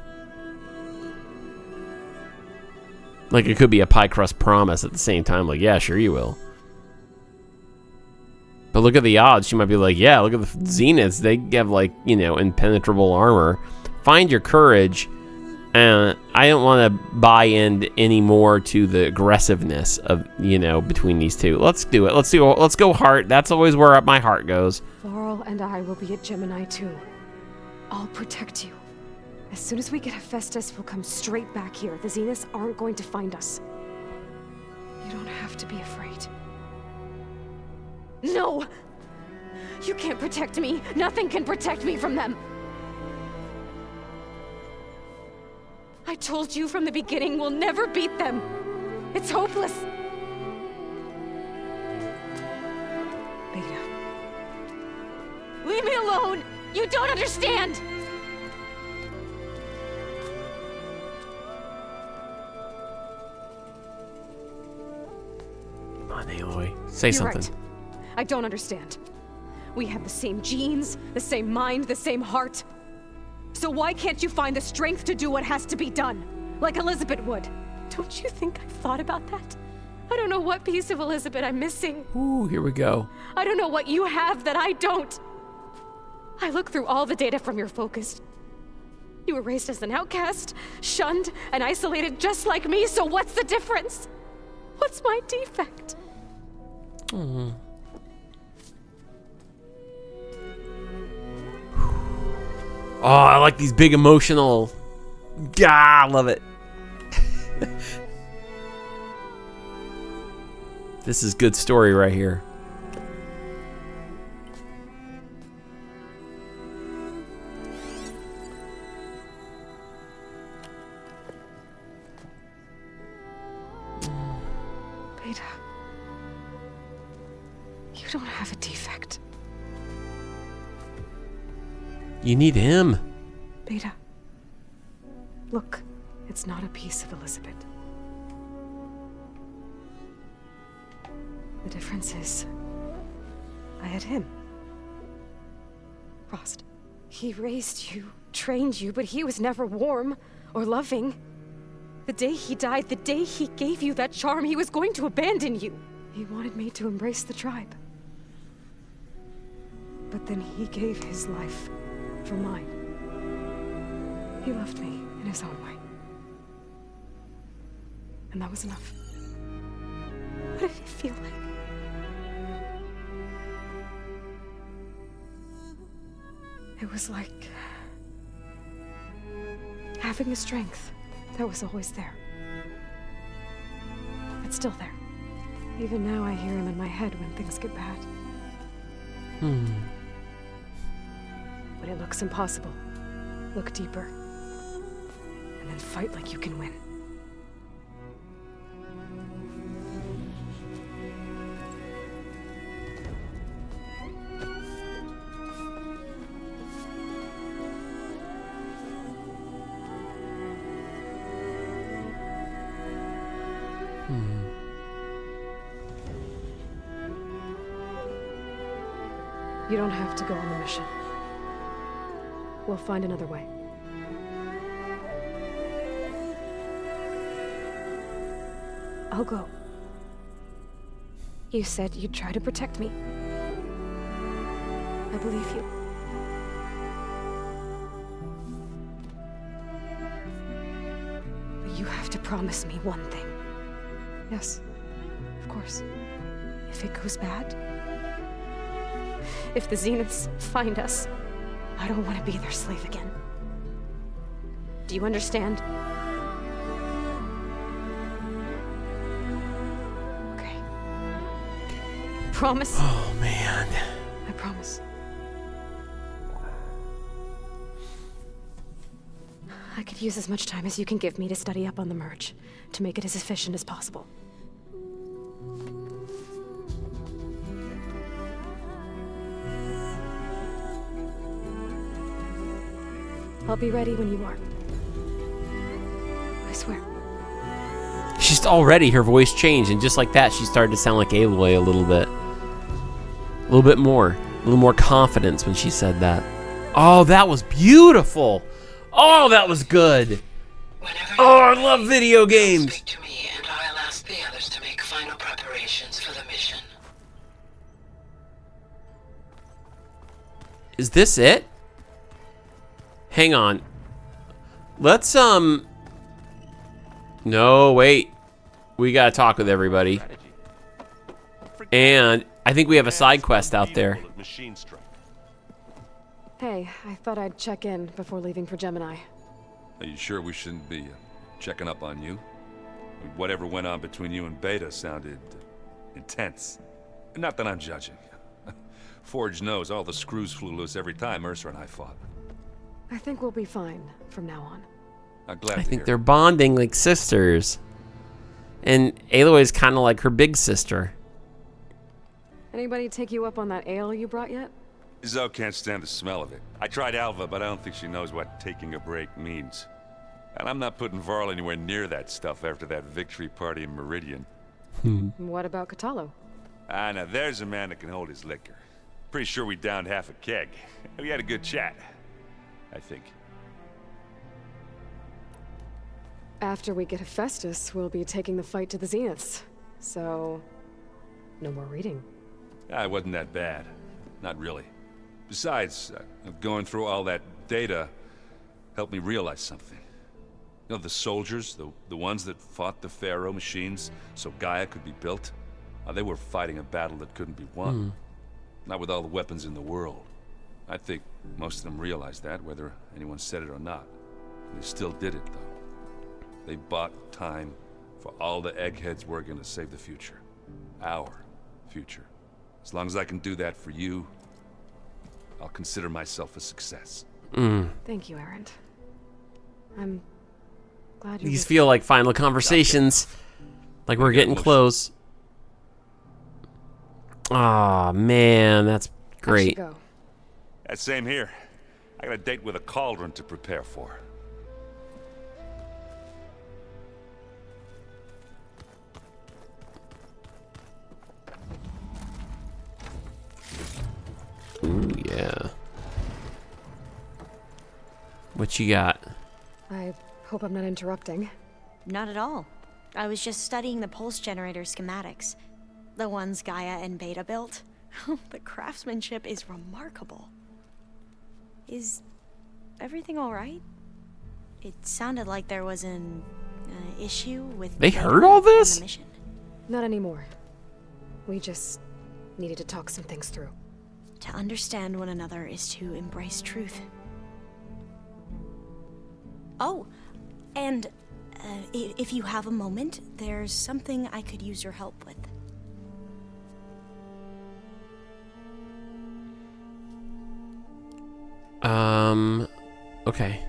Like it could be a pie crust promise at the same time. Like, yeah, sure you will. But look at the odds. She might be like, yeah, look at the Zeniths. They have, like, you know, impenetrable armor. Find your courage. And I don't want to buy in any more to the aggressiveness of, you know, between these two. Let's do it. Let's go heart. That's always where my heart goes. Varl and I will be at Gemini too. I'll protect you. As soon as we get Hephaestus, we'll come straight back here. The Zeniths aren't going to find us. You don't have to be afraid. No! You can't protect me. Nothing can protect me from them. I told you from the beginning we'll never beat them. It's hopeless. Beta. Leave me alone! You don't understand! on, Aloy. Say You're something. right. I don't understand. We have the same genes, the same mind, the same heart. So why can't you find the strength to do what has to be done? Like Elizabeth would. Don't you think I've thought about that? I don't know what piece of Elizabeth I'm missing. Ooh, here we go. I don't know what you have that I don't. I look through all the data from your focus. You were raised as an outcast, shunned, and isolated just like me, so what's the difference? What's my defect? Oh, I like these big emotional... I love it. This is good story right here. Beta, you don't have a defect. You need him. Beta, look, it's not a piece of Elizabeth. The difference is, I had him. Frost. He raised you, trained you, but he was never warm or loving. The day he died, the day he gave you that charm, he was going to abandon you. He wanted me to embrace the tribe. But then he gave his life for mine. He loved me in his own way. And that was enough. What did it feel like? It was like having a strength that was always there. It's still there. Even now I hear him in my head when things get bad. When it looks impossible, look deeper. And then fight like you can win. You don't have to go on the mission. We'll find another way. I'll go. You said you'd try to protect me. I believe you. But you have to promise me one thing. Yes, of course. If it goes bad, if the Zeniths find us, I don't want to be their slave again. Do you understand? Okay. Promise? Oh, man. I promise. I could use as much time as you can give me to study up on the merge, to make it as efficient as possible. I'll be ready when you are. I swear. She's already, her voice changed, and just like that, she started to sound like Aloy a little bit. A little bit more. A little more confidence when she said that. Oh, that was beautiful. Oh, that was good. Oh, I love video games. Speak to me, and I'll ask the others to make final preparations for the mission. Is this it? Hang on. Let's, No, wait. We gotta talk with everybody. And I think we have a side quest out there. Hey, I thought I'd check in before leaving for Gemini. Are you sure we shouldn't be checking up on you? Whatever went on between you and Beta sounded intense. Not that I'm judging. Forge knows all the screws flew loose every time Mercer and I fought. I think we'll be fine from now on. I'm glad I to think hear they're it. bonding like sisters. And Aloy is kind of like her big sister. Anybody take you up on that ale you brought yet? Zoe can't stand the smell of it. I tried Alva, but I don't think she knows what taking a break means. And I'm not putting Varl anywhere near that stuff after that victory party in Meridian. What about Catallo? Ah, now there's a man that can hold his liquor. Pretty sure we downed half a keg. We had a good chat, I think. After we get Hephaestus, we'll be taking the fight to the Zeniths. So, no more reading. Ah, it wasn't that bad. Not really. Besides, going through all that data helped me realize something. You know, the soldiers, the ones that fought the Pharaoh machines so Gaia could be built, they were fighting a battle that couldn't be won. Not with all the weapons in the world. I think most of them realized that, whether anyone said it or not. They still did it, though. They bought time for all the eggheads working to save the future. Our future. As long as I can do that for you, I'll consider myself a success. Thank you, Erend. I'm glad you. These feel like final conversations. Like we're getting close. Aw, man, that's great. Go. That same here. I got a date with a cauldron to prepare for. Ooh, yeah. What you got? I hope I'm not interrupting. Not at all. I was just studying the pulse generator schematics. The ones Gaia and Beta built. The craftsmanship is remarkable. Is everything alright? It sounded like there was an issue with... They heard all this? The mission. Not anymore. We just needed to talk some things through. To understand one another is to embrace truth. Oh, and if you have a moment, there's something I could use your help with. Okay.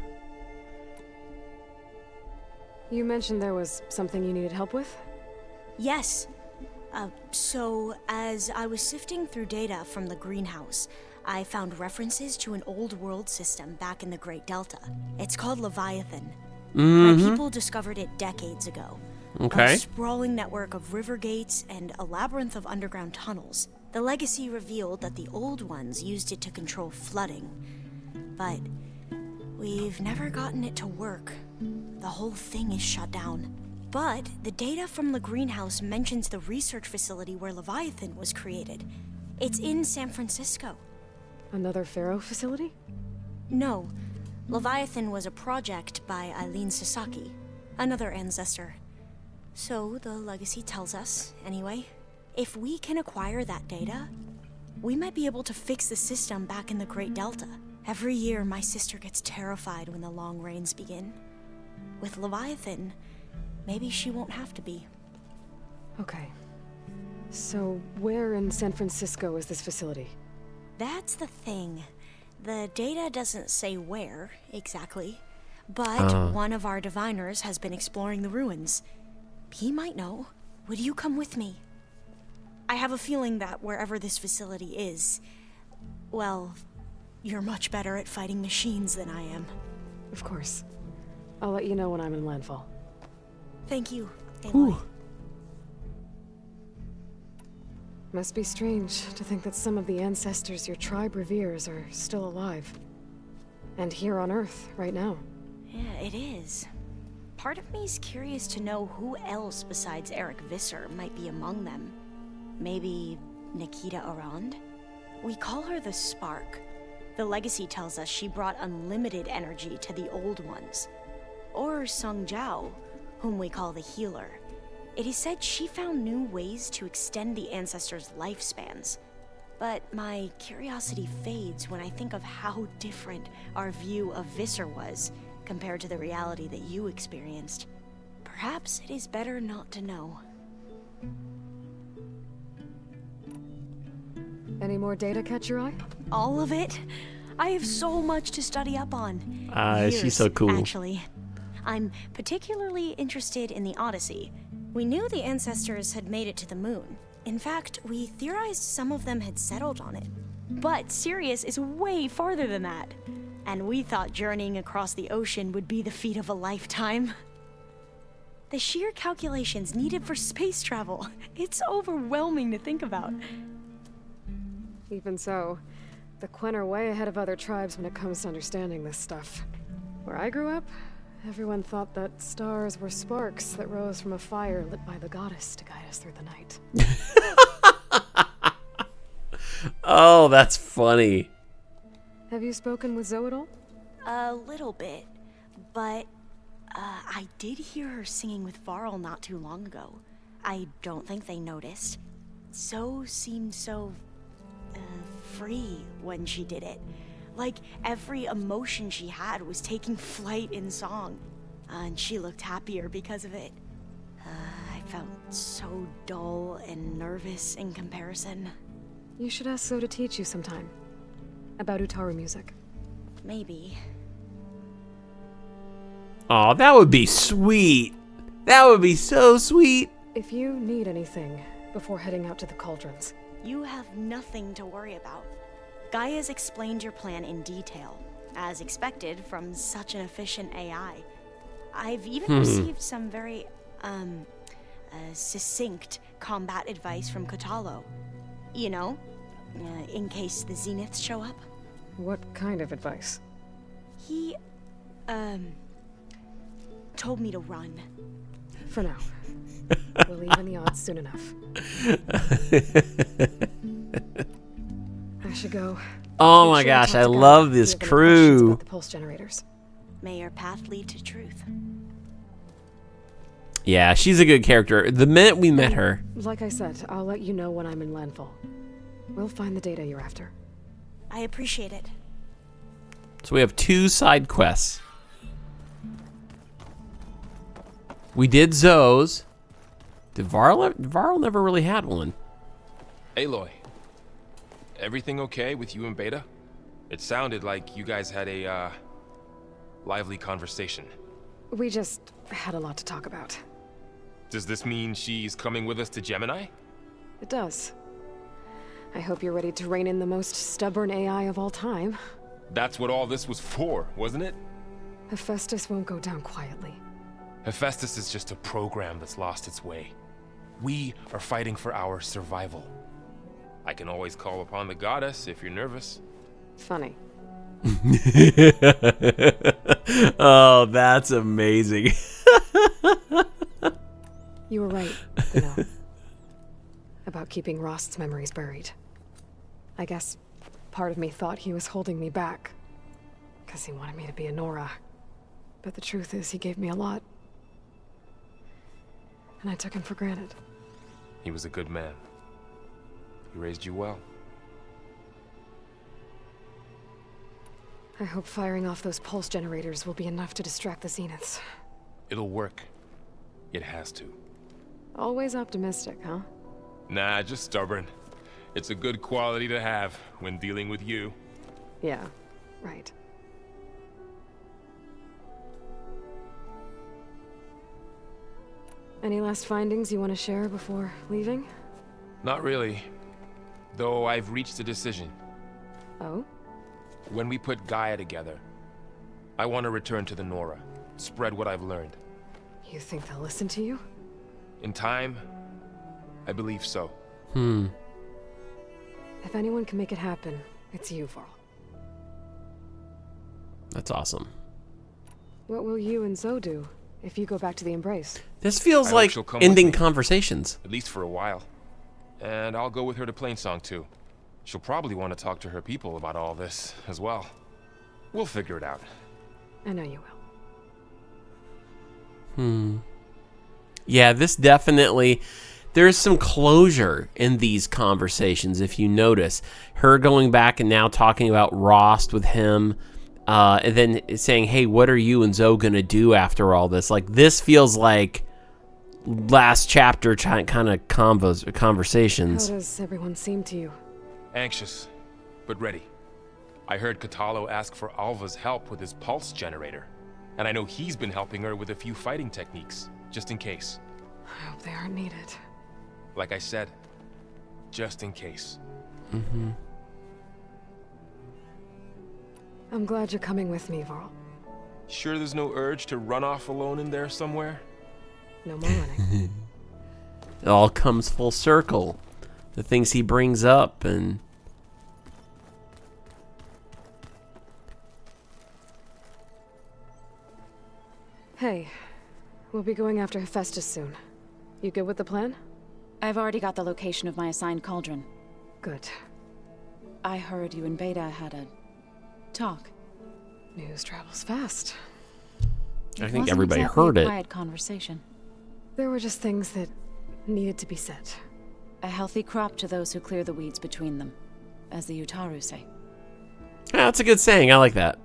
You mentioned there was something you needed help with? Yes. So, as I was sifting through data from the greenhouse, I found references to an old world system back in the Great Delta. It's called Leviathan. My people discovered it decades ago. Okay. A sprawling network of river gates and a labyrinth of underground tunnels. The legacy revealed that the old ones used it to control flooding. But we've never gotten it to work. The whole thing is shut down. But the data from the greenhouse mentions the research facility where Leviathan was created. It's in San Francisco. Another Pharaoh facility? No. Leviathan was a project by Eileen Sasaki, another ancestor. So the legacy tells us, anyway, if we can acquire that data, we might be able to fix the system back in the Great Delta. Every year, my sister gets terrified when the long rains begin. With Leviathan, maybe she won't have to be. Okay. So, where in San Francisco is this facility? That's the thing. The data doesn't say where, exactly. But one of our diviners has been exploring the ruins. He might know. Would you come with me? I have a feeling that wherever this facility is, well, you're much better at fighting machines than I am. Of course. I'll let you know when I'm in landfall. Thank you, Aloy. Must be strange to think that some of the ancestors your tribe reveres are still alive. And here on Earth, right now. Yeah, it is. Part of me's curious to know who else besides Eric Visser might be among them. Maybe Nikita Arand? We call her the Spark. The legacy tells us she brought unlimited energy to the old ones. Or Sung Jiao, whom we call the Healer. It is said she found new ways to extend the ancestors' lifespans. But my curiosity fades when I think of how different our view of Visser was compared to the reality that you experienced. Perhaps it is better not to know. Any more data catch your eye? All of it? I have so much to study up on. She's so cool. Actually, I'm particularly interested in the Odyssey. We knew the ancestors had made it to the moon. In fact, we theorized some of them had settled on it. But Sirius is way farther than that. And we thought journeying across the ocean would be the feat of a lifetime. The sheer calculations needed for space travel. It's overwhelming to think about. Even so, the Quen are way ahead of other tribes when it comes to understanding this stuff. Where I grew up, everyone thought that stars were sparks that rose from a fire lit by the goddess to guide us through the night. Oh, that's funny. Have you spoken with Zoe at all? A little bit, but I did hear her singing with Varl not too long ago. I don't think they noticed. Zoe seemed so free when she did it. Like every emotion she had was taking flight in song. And she looked happier because of it. I felt so dull and nervous in comparison. You should ask Zoe to teach you sometime. About Utaru music. Maybe. Oh, that would be sweet. That would be so sweet. If you need anything before heading out to the cauldrons. You have nothing to worry about. Gaia's explained your plan in detail, as expected from such an efficient AI. I've even received some very, succinct combat advice from Katalo. You know, in case the Zeniths show up. What kind of advice? He, told me to run. For now. We'll even the odds soon enough. I should go. Oh my gosh, I love this crew. The pulse generators. May your path lead to truth. Yeah, she's a good character. The minute we met her. Like I said, I'll let you know when I'm in landfall. We'll find the data you're after. I appreciate it. So we have 2 side quests. We did Zoe's. Did Varl? Varl never really had one. Aloy, everything okay with you and Beta? It sounded like you guys had a, lively conversation. We just had a lot to talk about. Does this mean she's coming with us to Gemini? It does. I hope you're ready to rein in the most stubborn AI of all time. That's what all this was for, wasn't it? Hephaestus won't go down quietly. Hephaestus is just a program that's lost its way. We are fighting for our survival. I can always call upon the goddess if you're nervous. Funny. Oh, that's amazing. You were right, you know, about keeping Rost's memories buried. I guess part of me thought he was holding me back, because he wanted me to be a Nora. But the truth is, he gave me a lot. And I took him for granted. He was a good man. He raised you well. I hope firing off those pulse generators will be enough to distract the Zeniths. It'll work. It has to. Always optimistic, huh? Nah, just stubborn. It's a good quality to have when dealing with you. Yeah, right. Any last findings you want to share before leaving? Not really. Though I've reached a decision. Oh? When we put Gaia together, I want to return to the Nora. Spread what I've learned. You think they'll listen to you? In time, I believe so. If anyone can make it happen, it's you, Varl. That's awesome. What will you and Zoe do if you go back to the Embrace? This feels I hope like she'll come ending with me. conversations. At least for a while. And I'll go with her to Plainsong too. She'll probably want to talk to her people about all this as well. We'll figure it out. I know you will. Yeah, this definitely... There's some closure in these conversations, if you notice. Her going back and now talking about Rost with him, and then saying, hey, what are you and Zoe going to do after all this? Like, this feels like last chapter kind of conversations. How does everyone seem to you? Anxious, but ready. I heard Katalo ask for Alva's help with his pulse generator. And I know he's been helping her with a few fighting techniques, just in case. I hope they aren't needed. Like I said, just in case. I'm glad you're coming with me, Varl. Sure there's no urge to run off alone in there somewhere? No more running. It all comes full circle. The things he brings up and... Hey, we'll be going after Hephaestus soon. You good with the plan? I've already got the location of my assigned cauldron. Good. I heard you and Beta had a talk. News travels fast. I think Wasn't everybody exactly heard a it. quiet conversation. There were just things that needed to be said. A healthy crop to those who clear the weeds between them, as the Utaru say. Yeah, that's a good saying. I like that.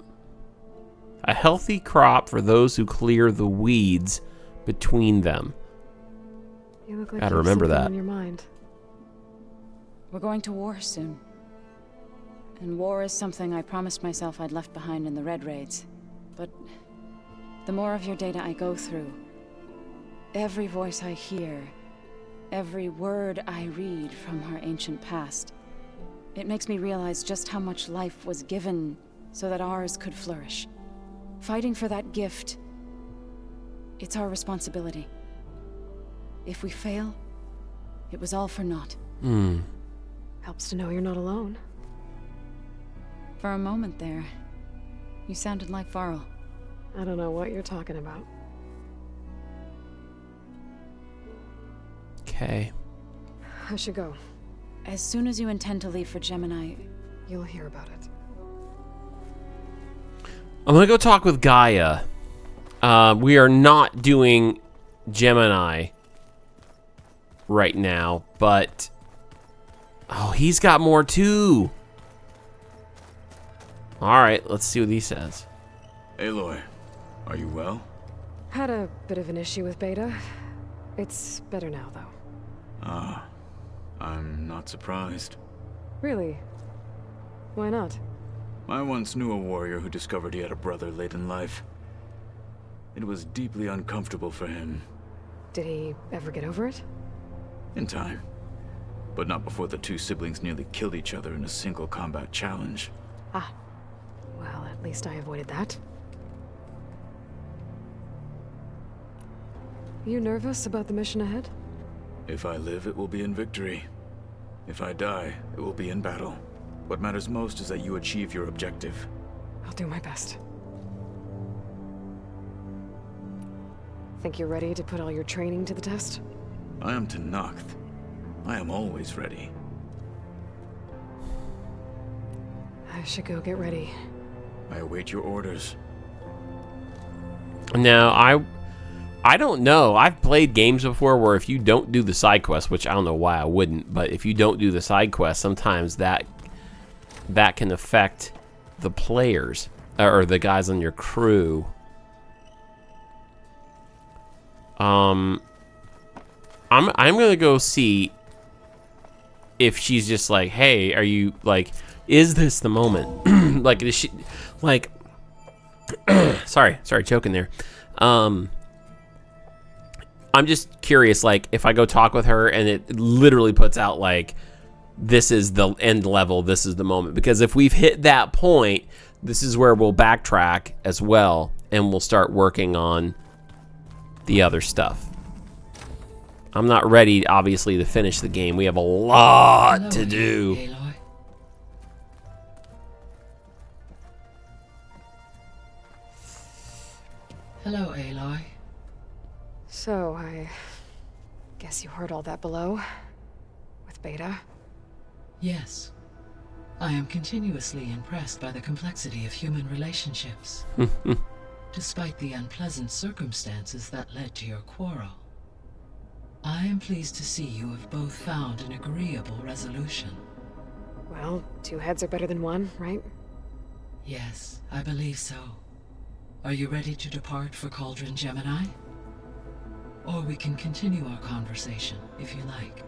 A healthy crop for those who clear the weeds between them. You look like Gotta you have remember something that. on your mind. We're going to war soon. And war is something I promised myself I'd left behind in the Red Raids. But the more of your data I go through, every voice I hear, every word I read from our ancient past, it makes me realize just how much life was given so that ours could flourish. Fighting for that gift, it's our responsibility. If we fail, it was all for naught. Helps to know you're not alone. For a moment there, you sounded like Varl. I don't know what you're talking about. Okay. I should go. As soon as you intend to leave for Gemini, You'll hear about it. I'm gonna go talk with Gaia. We are not doing Gemini right now, but... Oh, he's got more too. Alright, let's see what he says. Aloy, are you well? Had a bit of an issue with Beta. It's better now, though. Ah, I'm not surprised. Really? Why not? I once knew a warrior who discovered he had a brother late in life. It was deeply uncomfortable for him. Did he ever get over it? In time. But not before the two siblings nearly killed each other in a single combat challenge. Ah. Well, at least I avoided that. You nervous about the mission ahead? If I live, it will be in victory. If I die, it will be in battle. What matters most is that you achieve your objective. I'll do my best. Think you're ready to put all your training to the test? I am Tenakth. I am always ready. I should go get ready. I await your orders. Now, I don't know. I've played games before where if you don't do the side quest, which I don't know why I wouldn't, but if you don't do the side quest, sometimes that can affect the players or the guys on your crew. I'm gonna go see if she's just like, hey, are you like, is this the moment? Like, is she like? sorry, choking there. I'm just curious, like, if I go talk with her and it literally puts out like, this is the end level, this is the moment. Because if we've hit that point, this is where we'll backtrack as well, and we'll start working on the other stuff. I'm not ready, obviously, to finish the game. We have a lot to do. Aloy. Hello, Aloy. So, I guess you heard all that below? With Beta? Yes. I am continuously impressed by the complexity of human relationships. Despite the unpleasant circumstances that led to your quarrel. I am pleased to see you have both found an agreeable resolution. Well, two heads are better than one, right? Yes, I believe so. Are you ready to depart for Cauldron Gemini? Or we can continue our conversation, if you like.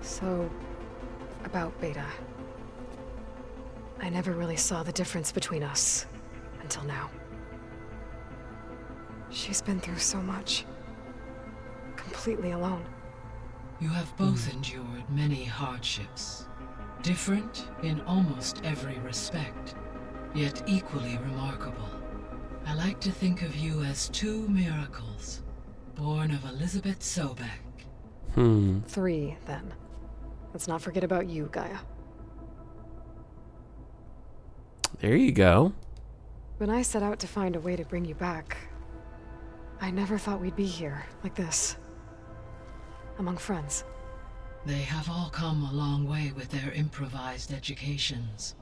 So, about Beta. I never really saw the difference between us until now. She's been through so much. Completely alone. You have both endured many hardships, Different in almost every respect, yet equally remarkable. I like to think of you as two miracles, born of Elizabeth Sobek. 3, then. Let's not forget about you, Gaia. There you go. When I set out to find a way to bring you back, I never thought we'd be here, like this. Among friends. They have all come a long way with their improvised educations.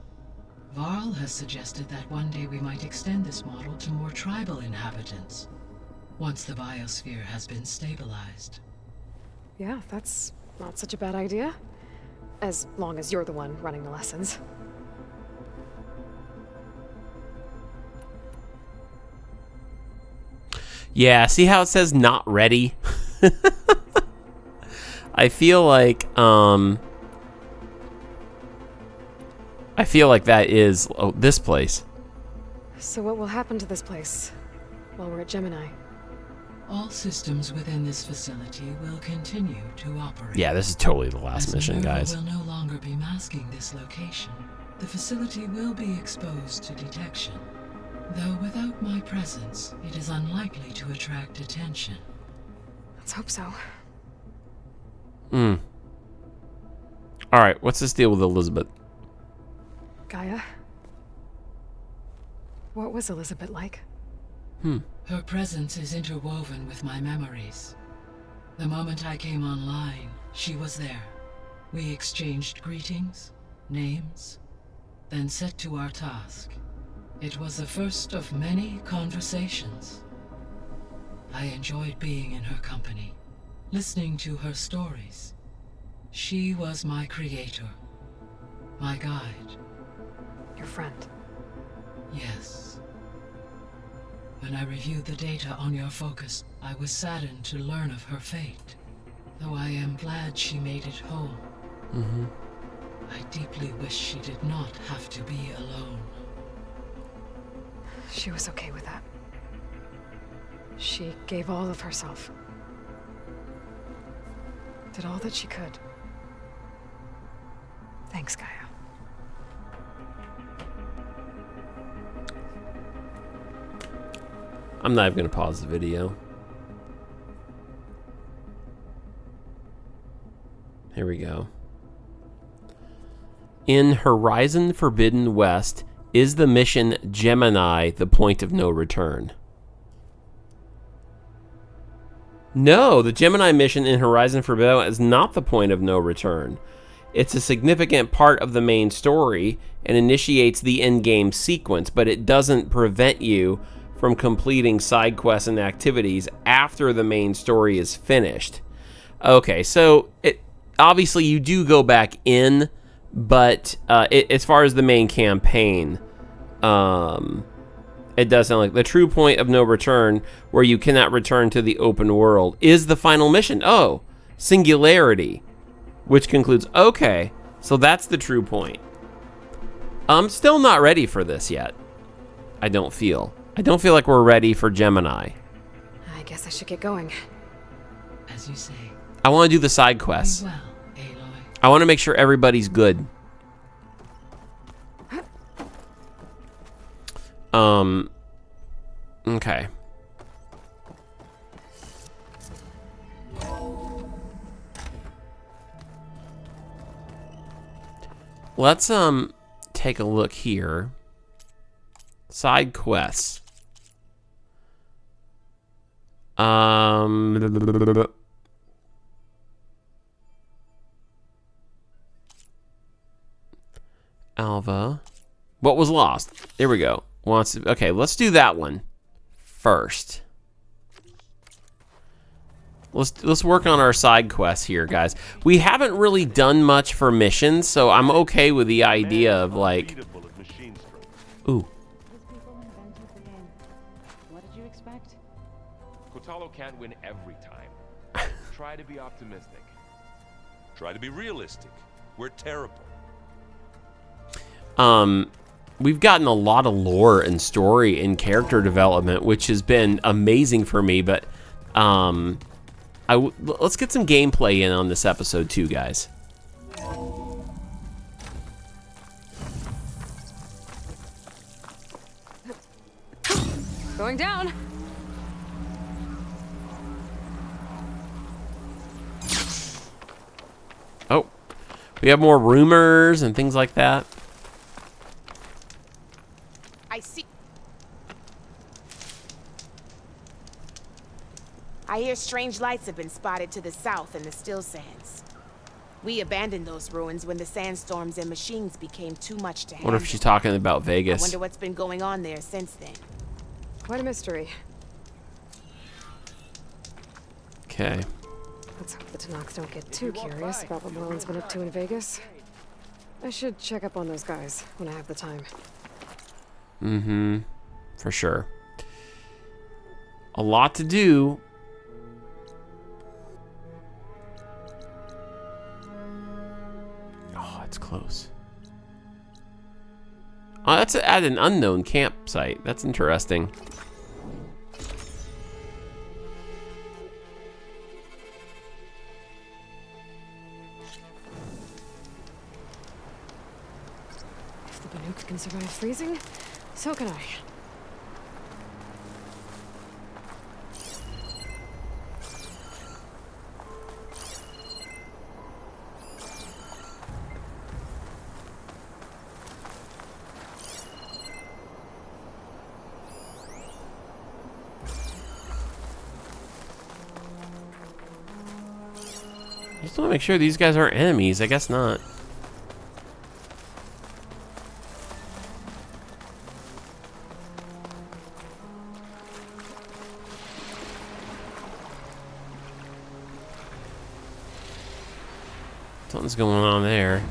Varl has suggested that one day we might extend this model to more tribal inhabitants, once the biosphere has been stabilized. Yeah, that's not such a bad idea. As long as you're the one running the lessons. Yeah, see how it says not ready? I feel like that is this place. So what will happen to this place while we're at Gemini? All systems within this facility will continue to operate. Yeah, this is totally the last mission, Minerva guys. will no longer be masking this location. The facility will be exposed to detection. Though without my presence, it is unlikely to attract attention. Let's hope so. Alright, what's this deal with Elizabeth? Gaia? What was Elizabeth like? Her presence is interwoven with my memories. The moment I came online, she was there. We exchanged greetings, names, then set to our task. It was the first of many conversations. I enjoyed being in her company, listening to her stories. She was my creator, my guide. Your friend. Yes. When I reviewed the data on your focus, I was saddened to learn of her fate. Though I am glad she made it home. I deeply wish she did not have to be alone. She was okay with that. She gave all of herself. Did all that she could. Thanks, Gaia. I'm not even going to pause the video. Here we go. In Horizon Forbidden West, is the mission Gemini the point of no return? No, the Gemini mission in Horizon Forbidden West is not the point of no return. It's a significant part of the main story and initiates the endgame sequence, but it doesn't prevent you from completing side quests and activities after the main story is finished. Okay, so obviously you do go back in, but as far as the main campaign, it does sound like the true point of no return, where you cannot return to the open world, is the final mission. Oh, Singularity, which concludes. Okay, so that's the true point. I'm still not ready for this yet. I don't feel like we're ready for Gemini. I guess I should get going. As you say. I want to do the side quests. Well, Aloy. I want to make sure everybody's good. Okay. Let's take a look here. Side quests. Alva. What was lost? There we go. Okay, let's do that one first. Let's work on our side quests here, guys. We haven't really done much for missions, so I'm okay with the idea of like. Ooh. What did you expect? Kotallo can't win every time. Try to be optimistic. Try to be realistic. We're terrible. We've gotten a lot of lore and story and character development, which has been amazing for me, but let's get some gameplay in on this episode too, guys. Going down. Oh, we have more rumors and things like that. I see. I hear strange lights have been spotted to the south in the still sands. We abandoned those ruins when the sandstorms and machines became too much to handle. What if she's talking about I Vegas? wonder what's been going on there since then. Quite a mystery. Okay. Let's hope the Tanaks don't get too curious about what Merlin's been up to in Vegas. I should check up on those guys when I have the time. Mm-hmm. For sure. A lot to do. Oh, it's close. Oh, that's at an unknown campsite. That's interesting. If the Banuk can survive freezing, so can I. I just want to make sure these guys aren't enemies. I guess not. Something's going on there.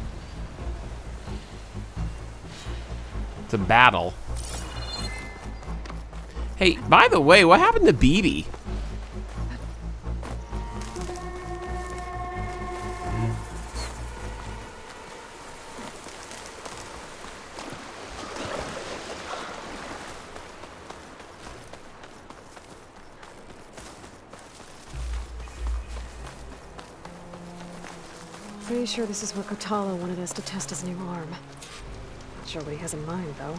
It's a battle. Hey, by the way, what happened to BB? Pretty sure this is where Kotalo wanted us to test his new arm. Not sure what he has in mind, though.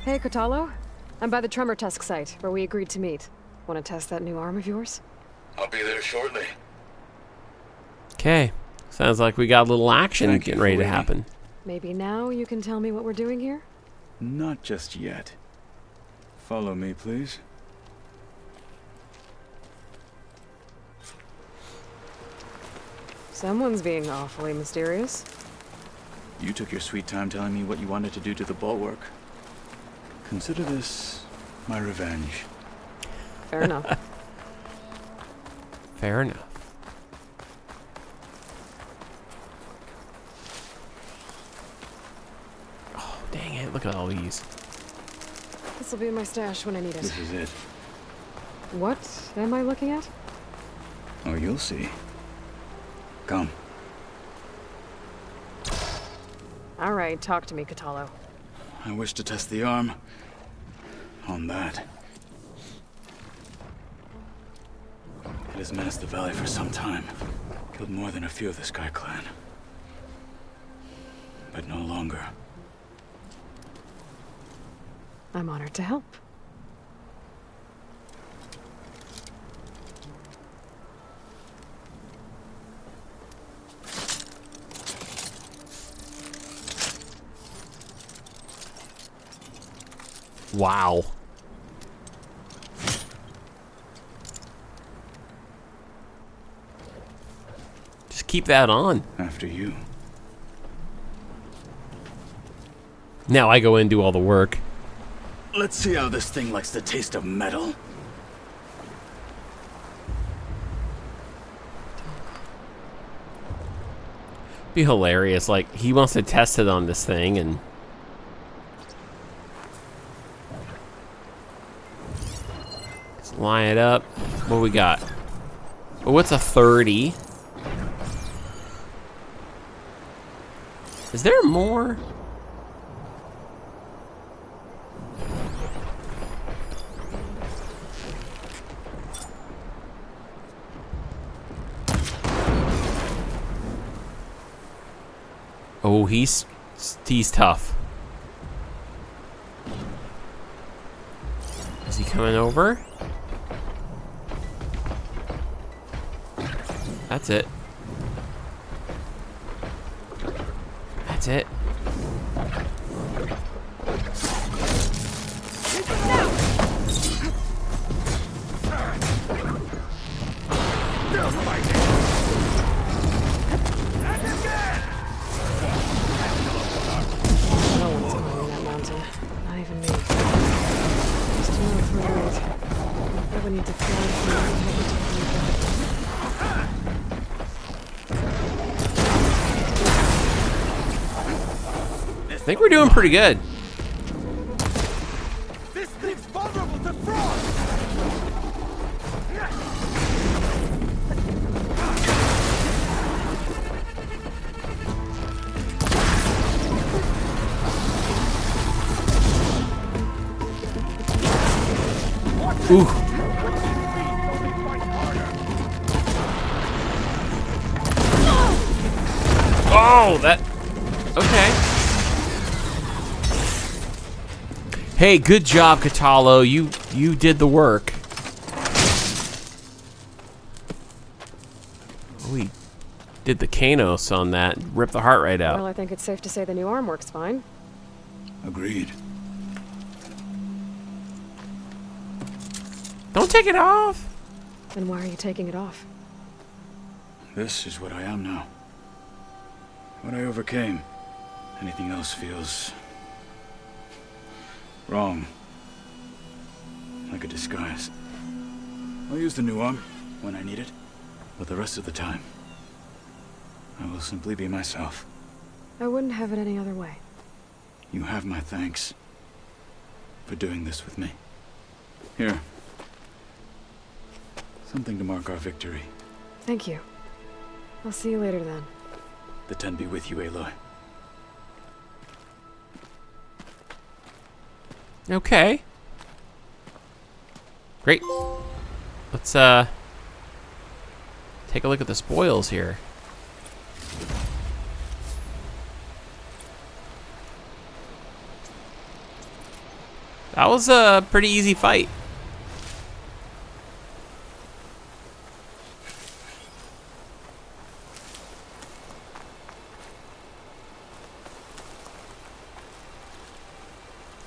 Hey, Kotalo. I'm by the Tremor Tusk site, where we agreed to meet. Want to test that new arm of yours? I'll be there shortly. Okay. Sounds like we got a little action getting ready to happen. Maybe now you can tell me what we're doing here? Not just yet. Follow me, please. Someone's being awfully mysterious. You took your sweet time telling me what you wanted to do to the bulwark. Consider this my revenge. Fair enough. Fair enough. Oh, dang it. Look at all these. This'll be in my stash when I need it. This is it. What am I looking at? Oh, you'll see. Come. All right, talk to me, Kotalo. I wish to test the arm on that. It has menaced the valley for some time. Killed more than a few of the Sky Clan. But no longer. I'm honored to help. Wow. Just keep that on. After you. Now I go in and do all the work. Let's see how this thing likes the taste of metal. Be hilarious. Like, he wants to test it on this thing and... Let's line it up. What do we got? Oh, what's a 30? Is there more? Oh, he's tough. Is he coming over? That's it. That's it. I think we're doing pretty good. This thing's vulnerable to frost! Ooh. Oh, that... Okay. Hey, good job, Katalo. You did the work. We did the Kanos on that. Ripped the heart right out. Well, I think it's safe to say the new arm works fine. Agreed. Don't take it off. Then why are you taking it off? This is what I am now. What I overcame. Anything else feels... wrong. Like a disguise. I'll use the new arm when I need it, but the rest of the time, I will simply be myself. I wouldn't have it any other way. You have my thanks for doing this with me. Here. Something to mark our victory. Thank you. I'll see you later then. The Ten be with you, Aloy. Okay. Great. Let's take a look at the spoils here. That was a pretty easy fight.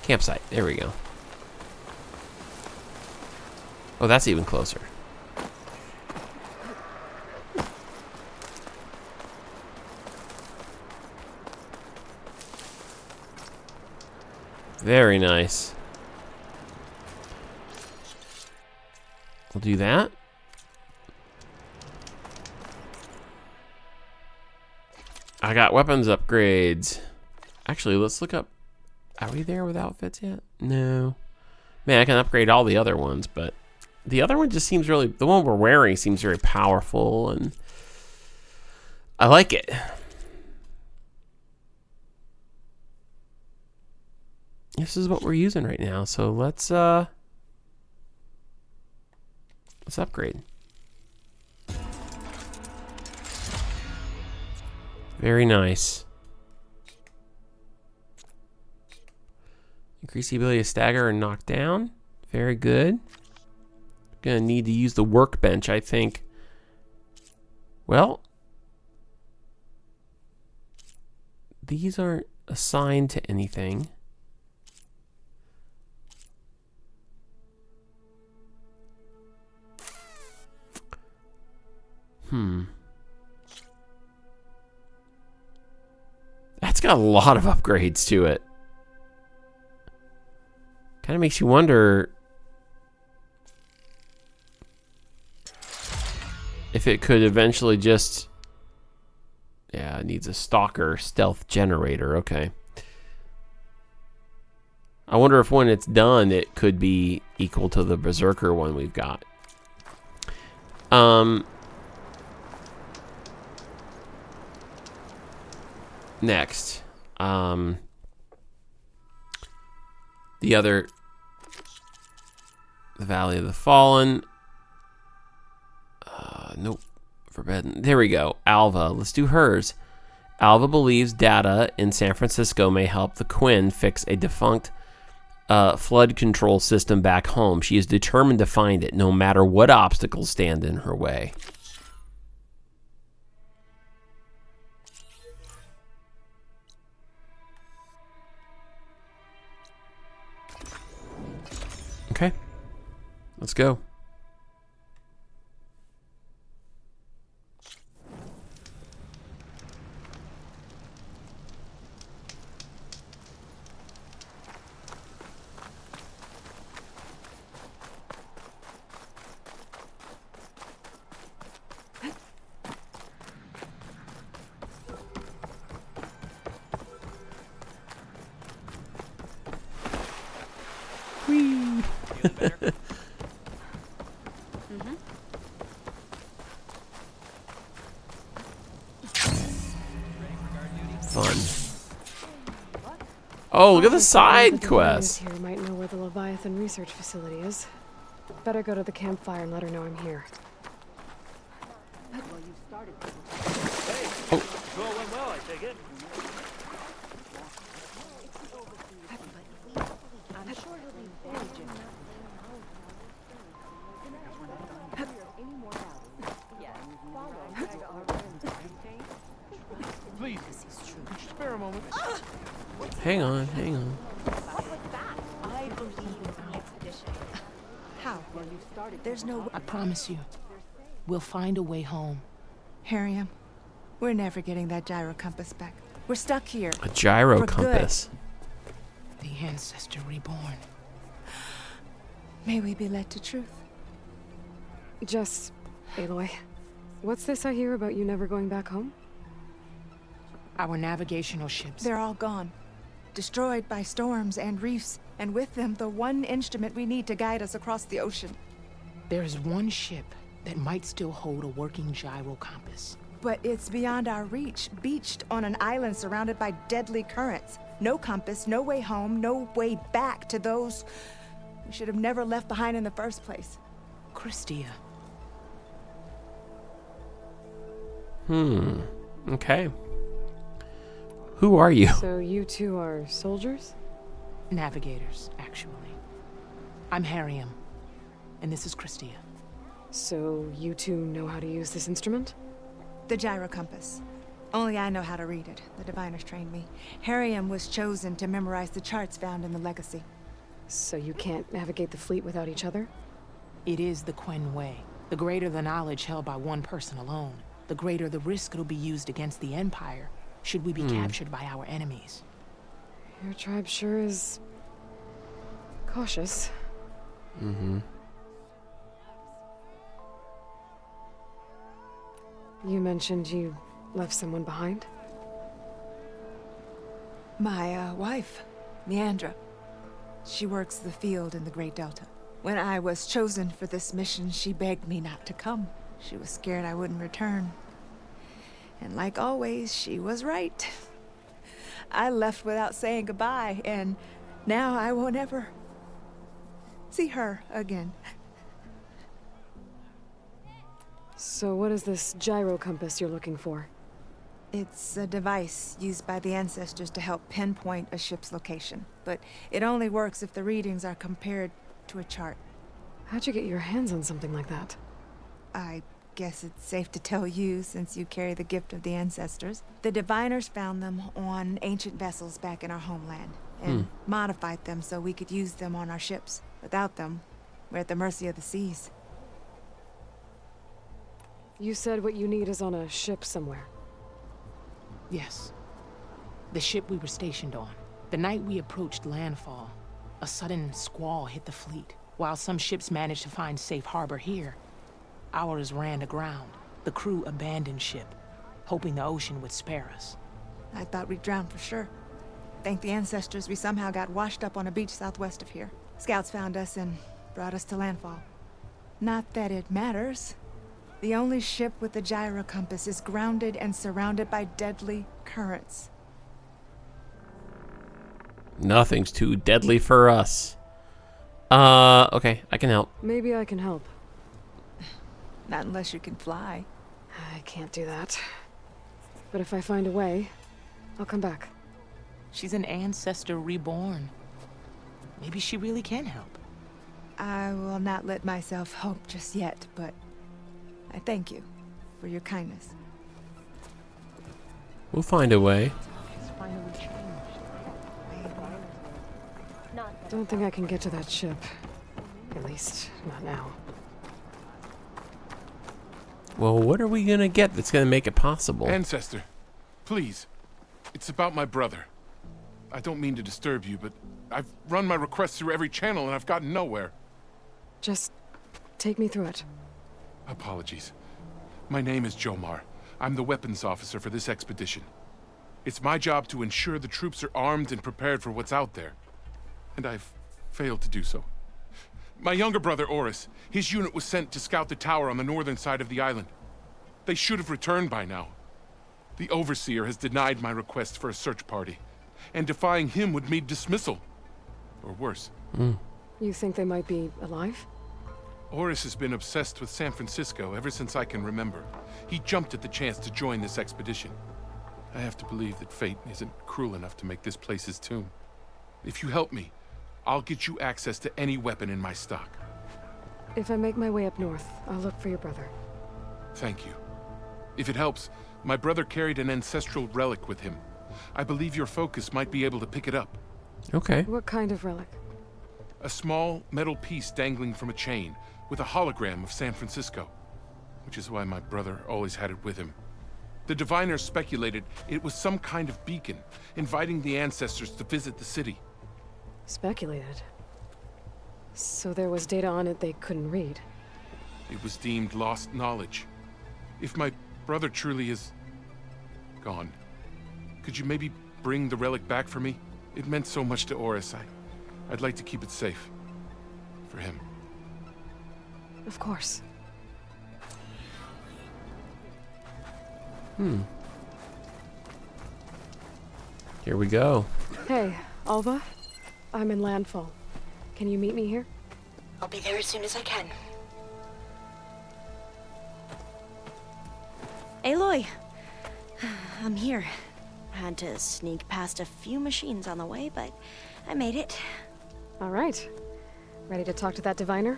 Campsite. There we go. Oh, that's even closer. Very nice. We'll do that. I got weapons upgrades. Actually, let's look up. Are we there with outfits yet? No. Man, I can upgrade all the other ones, but the other one just seems really... The one we're wearing seems very powerful, and I like it. This is what we're using right now, so let's upgrade. Very nice. Increase the ability to stagger and knock down. Very good. Gonna need to use the workbench, I think. Well, these aren't assigned to anything. That's got a lot of upgrades to it. Kind of makes you wonder if it could eventually just... Yeah, it needs a stalker stealth generator. Okay. I wonder if when it's done, it could be equal to the Berserker one we've got. Next. The other... The Valley of the Fallen. Nope. Forbidden. There we go. Alva. Let's do hers. Alva believes data in San Francisco may help the Quinn fix a defunct flood control system back home. She is determined to find it, no matter what obstacles stand in her way. Okay, let's go. Fun. Oh, look at the side quest. Here might know where the Leviathan research facility is. Better go to the campfire and let her know I'm here. Hang on, hang on. How? There's no... I promise you, we'll find a way home. Harriam, we're never getting that gyro compass back. We're stuck here. A gyro compass. The ancestor reborn. May we be led to truth. Just, Aloy, what's this I hear about you never going back home? Our navigational ships. They're all gone. Destroyed by storms and reefs, and with them the one instrument we need to guide us across the ocean. There's one ship that might still hold a working gyro compass. But it's beyond our reach, beached on an island surrounded by deadly currents. No compass, no way home, no way back to those we should have never left behind in the first place. Christia. Okay. Who are you? So you two are soldiers? Navigators, actually. I'm Harriam, and this is Christia. So you two know how to use this instrument? The gyro compass. Only I know how to read it. The diviners trained me. Harriam was chosen to memorize the charts found in the legacy. So you can't navigate the fleet without each other? It is the Quen way. The greater the knowledge held by one person alone, the greater the risk it'll be used against the Empire, should we be captured by our enemies. Your tribe sure is... cautious. You mentioned you left someone behind? My, wife, Leandra. She works the field in the Great Delta. When I was chosen for this mission, she begged me not to come. She was scared I wouldn't return. And like always, she was right. I left without saying goodbye, and now I won't ever see her again. So what is this gyro compass you're looking for? It's a device used by the ancestors to help pinpoint a ship's location, but it only works if the readings are compared to a chart. How'd you get your hands on something like that? I guess it's safe to tell you, since you carry the gift of the ancestors. The diviners found them on ancient vessels back in our homeland, and modified them so we could use them on our ships. Without them, we're at the mercy of the seas. You said what you need is on a ship somewhere. Yes. The ship we were stationed on. The night we approached landfall, a sudden squall hit the fleet. While some ships managed to find safe harbor here, ours ran aground. The crew abandoned ship, hoping the ocean would spare us. I thought we'd drown for sure. Thank the ancestors, we somehow got washed up on a beach southwest of here. Scouts found us and brought us to landfall. Not that it matters. The only ship with the gyro compass is grounded and surrounded by deadly currents. Nothing's too deadly for us. Okay, I can help. Maybe I can help. Not unless you can fly. I can't do that. But if I find a way, I'll come back. She's an ancestor reborn. Maybe she really can help. I will not let myself hope just yet, but I thank you for your kindness. We'll find a way. Don't think I can get to that ship. At least, not now. Well, what are we gonna get that's gonna make it possible? Ancestor, please. It's about my brother. I don't mean to disturb you, but I've run my request through every channel and I've gotten nowhere. Just take me through it. Apologies. My name is Jomar. I'm the weapons officer for this expedition. It's my job to ensure the troops are armed and prepared for what's out there. And I've failed to do so. My younger brother, Oris, his unit was sent to scout the tower on the northern side of the island. They should have returned by now. The Overseer has denied my request for a search party, and defying him would mean dismissal. Or worse. You think they might be alive? Oris has been obsessed with San Francisco ever since I can remember. He jumped at the chance to join this expedition. I have to believe that fate isn't cruel enough to make this place his tomb. If you help me, I'll get you access to any weapon in my stock. If I make my way up north, I'll look for your brother. Thank you. If it helps, my brother carried an ancestral relic with him. I believe your focus might be able to pick it up. Okay. What kind of relic? A small metal piece dangling from a chain with a hologram of San Francisco, which is why my brother always had it with him. The diviners speculated it was some kind of beacon, inviting the ancestors to visit the city. Speculated. So there was data on it they couldn't read. It was deemed lost knowledge. If my brother truly is gone, could you maybe bring the relic back for me? It meant so much to Oris. I'd like to keep it safe. For him. Of course. Here we go. Hey, Alva. I'm in landfall. Can you meet me here? I'll be there as soon as I can. Aloy! I'm here. Had to sneak past a few machines on the way, but I made it. All right. Ready to talk to that diviner?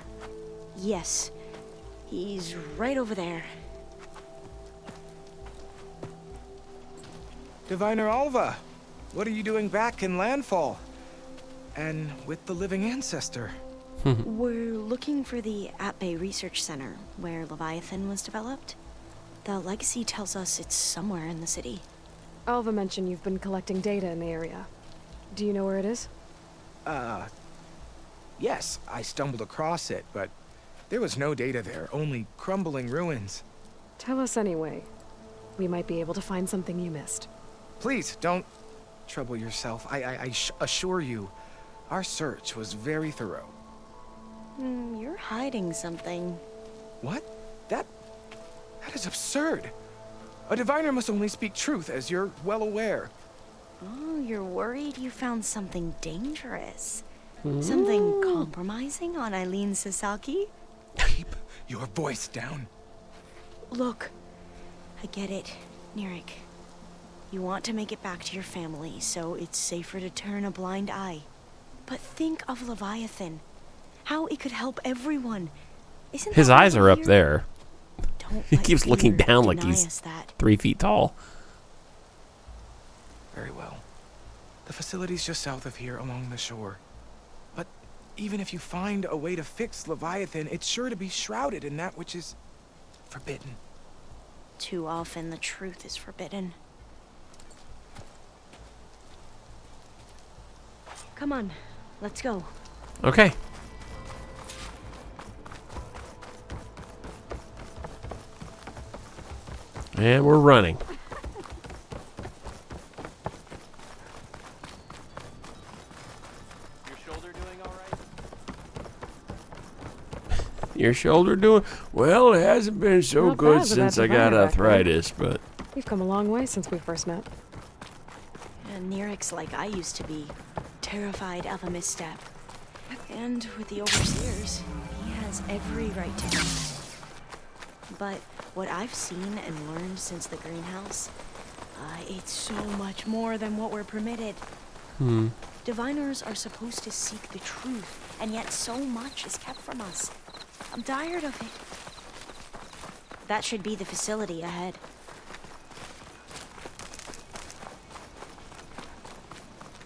Yes. He's right over there. Diviner Alva, what are you doing back in Landfall? And with the living ancestor? We're looking for the At-Bay Research Center, where Leviathan was developed. The legacy tells us it's somewhere in the city. Alva mentioned you've been collecting data in the area. Do you know where it is? Yes, I stumbled across it, but there was no data there, only crumbling ruins. Tell us anyway. We might be able to find something you missed. Please, don't trouble yourself. I assure you, our search was very thorough. You're hiding something. What? That is absurd. A diviner must only speak truth, as you're well aware. Oh, you're worried you found something dangerous. Something compromising on Eileen Sasaki? Keep your voice down. Look, I get it, Nirik. You want to make it back to your family, so it's safer to turn a blind eye. But think of Leviathan. How it could help everyone. Isn't His that eyes are up weird? there. He let keeps looking fear down like deny he's us that. 3 feet tall. Very well. The facility's just south of here along the shore. But even if you find a way to fix Leviathan, it's sure to be shrouded in that which is forbidden. Too often the truth is forbidden. Come on, let's go. Okay. And we're running. Your shoulder doing? Well, it hasn't been so Not good bad with since that I got diviner back there. arthritis, but We've come a long way since we first met. And Nirik's like I used to be, terrified of a misstep. And with the Overseers, he has every right to be. But what I've seen and learned since the greenhouse, it's so much more than what we're permitted. Diviners are supposed to seek the truth, and yet so much is kept from us. I'm tired of it. That should be the facility ahead.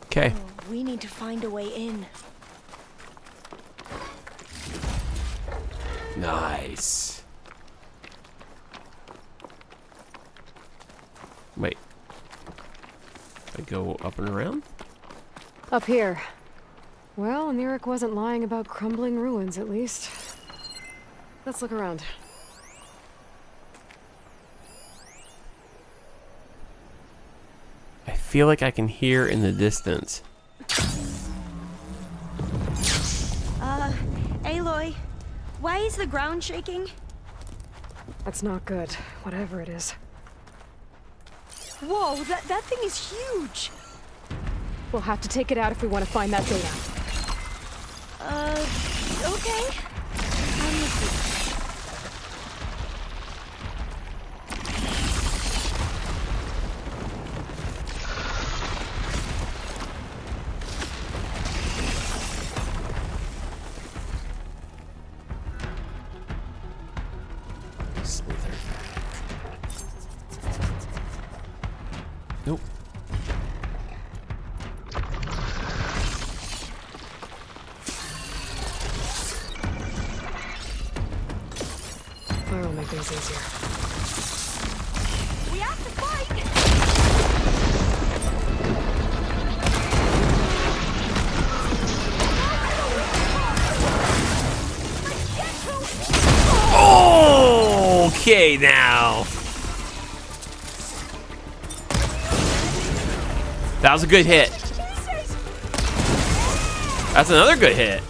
Okay. Oh, we need to find a way in. Nice. Wait. I go up and around? Up here. Well, Neric wasn't lying about crumbling ruins, at least. Let's look around. I feel like I can hear in the distance. Aloy, why is the ground shaking? That's not good, whatever it is. Whoa, that thing is huge! We'll have to take it out if we want to find that data. Okay. I'm with you. Slither. Nope. Fire will make things easier. We have to fight! Okay, now. That was a good hit. That's another good hit.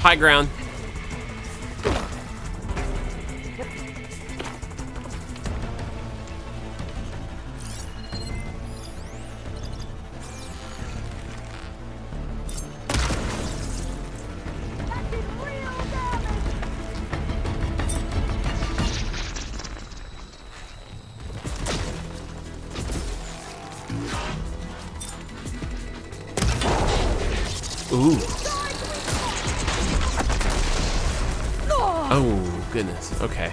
High ground. Ooh. Oh, goodness. Okay.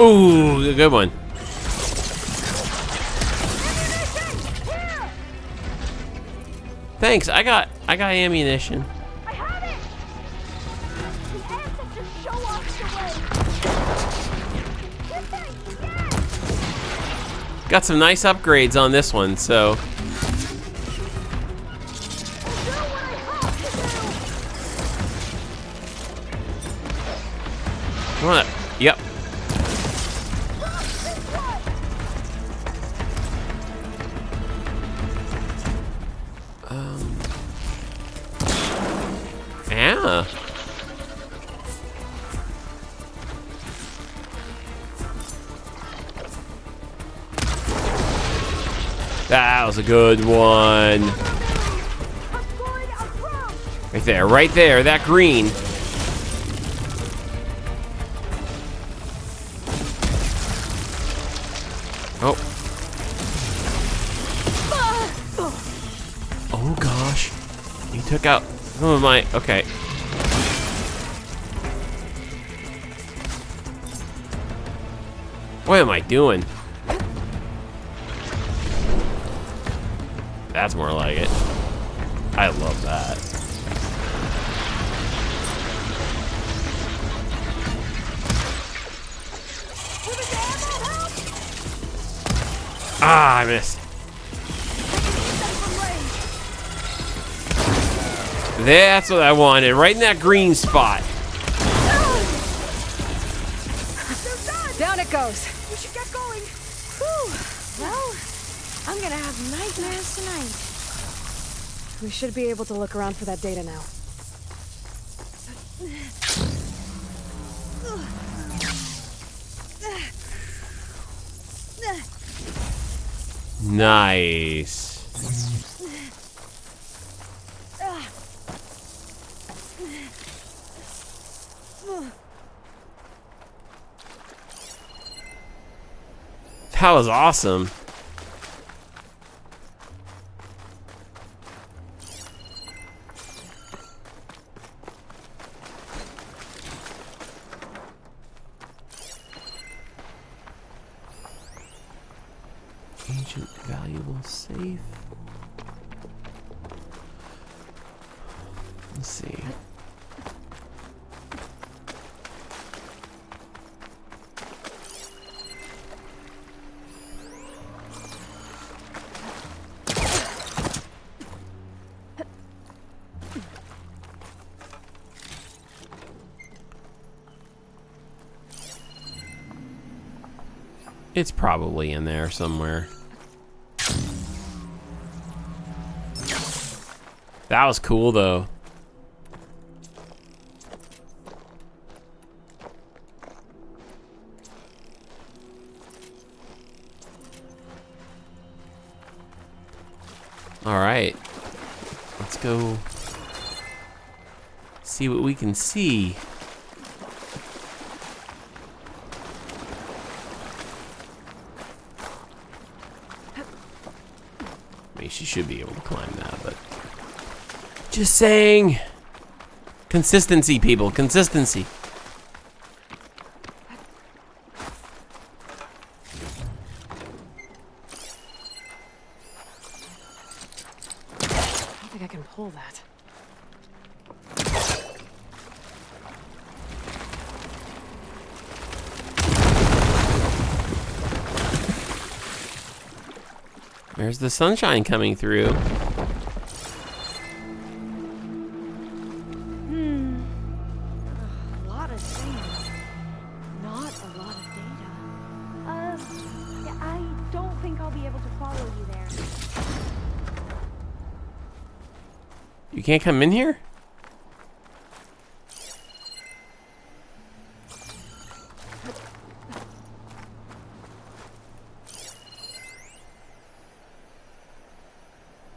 Ooh, a good one. Thanks. I got ammunition. I have it! The ancestors show us the way! Got some nice upgrades on this one, so. Come on up. Yep. Yeah. That was a good one. Right there, that green. Oh. Oh gosh. He took out some of my, okay. What am I doing? That's more like it. I love that. Ah, I missed. That's what I wanted, right in that green spot. Down it goes. We should get going. Well, I'm gonna have nightmares tonight. We should be able to look around for that data now. Nice. That was awesome. Ancient valuable safe. Let's see. It's probably in there somewhere. That was cool though. All right, let's go see what we can see. I mean, she should be able to climb that, but just saying. Consistency, people, consistency. I don't think I can pull that. There's the sunshine coming through. A lot of sand. Not a lot of data. Yeah, I don't think I'll be able to follow you there. You can't come in here?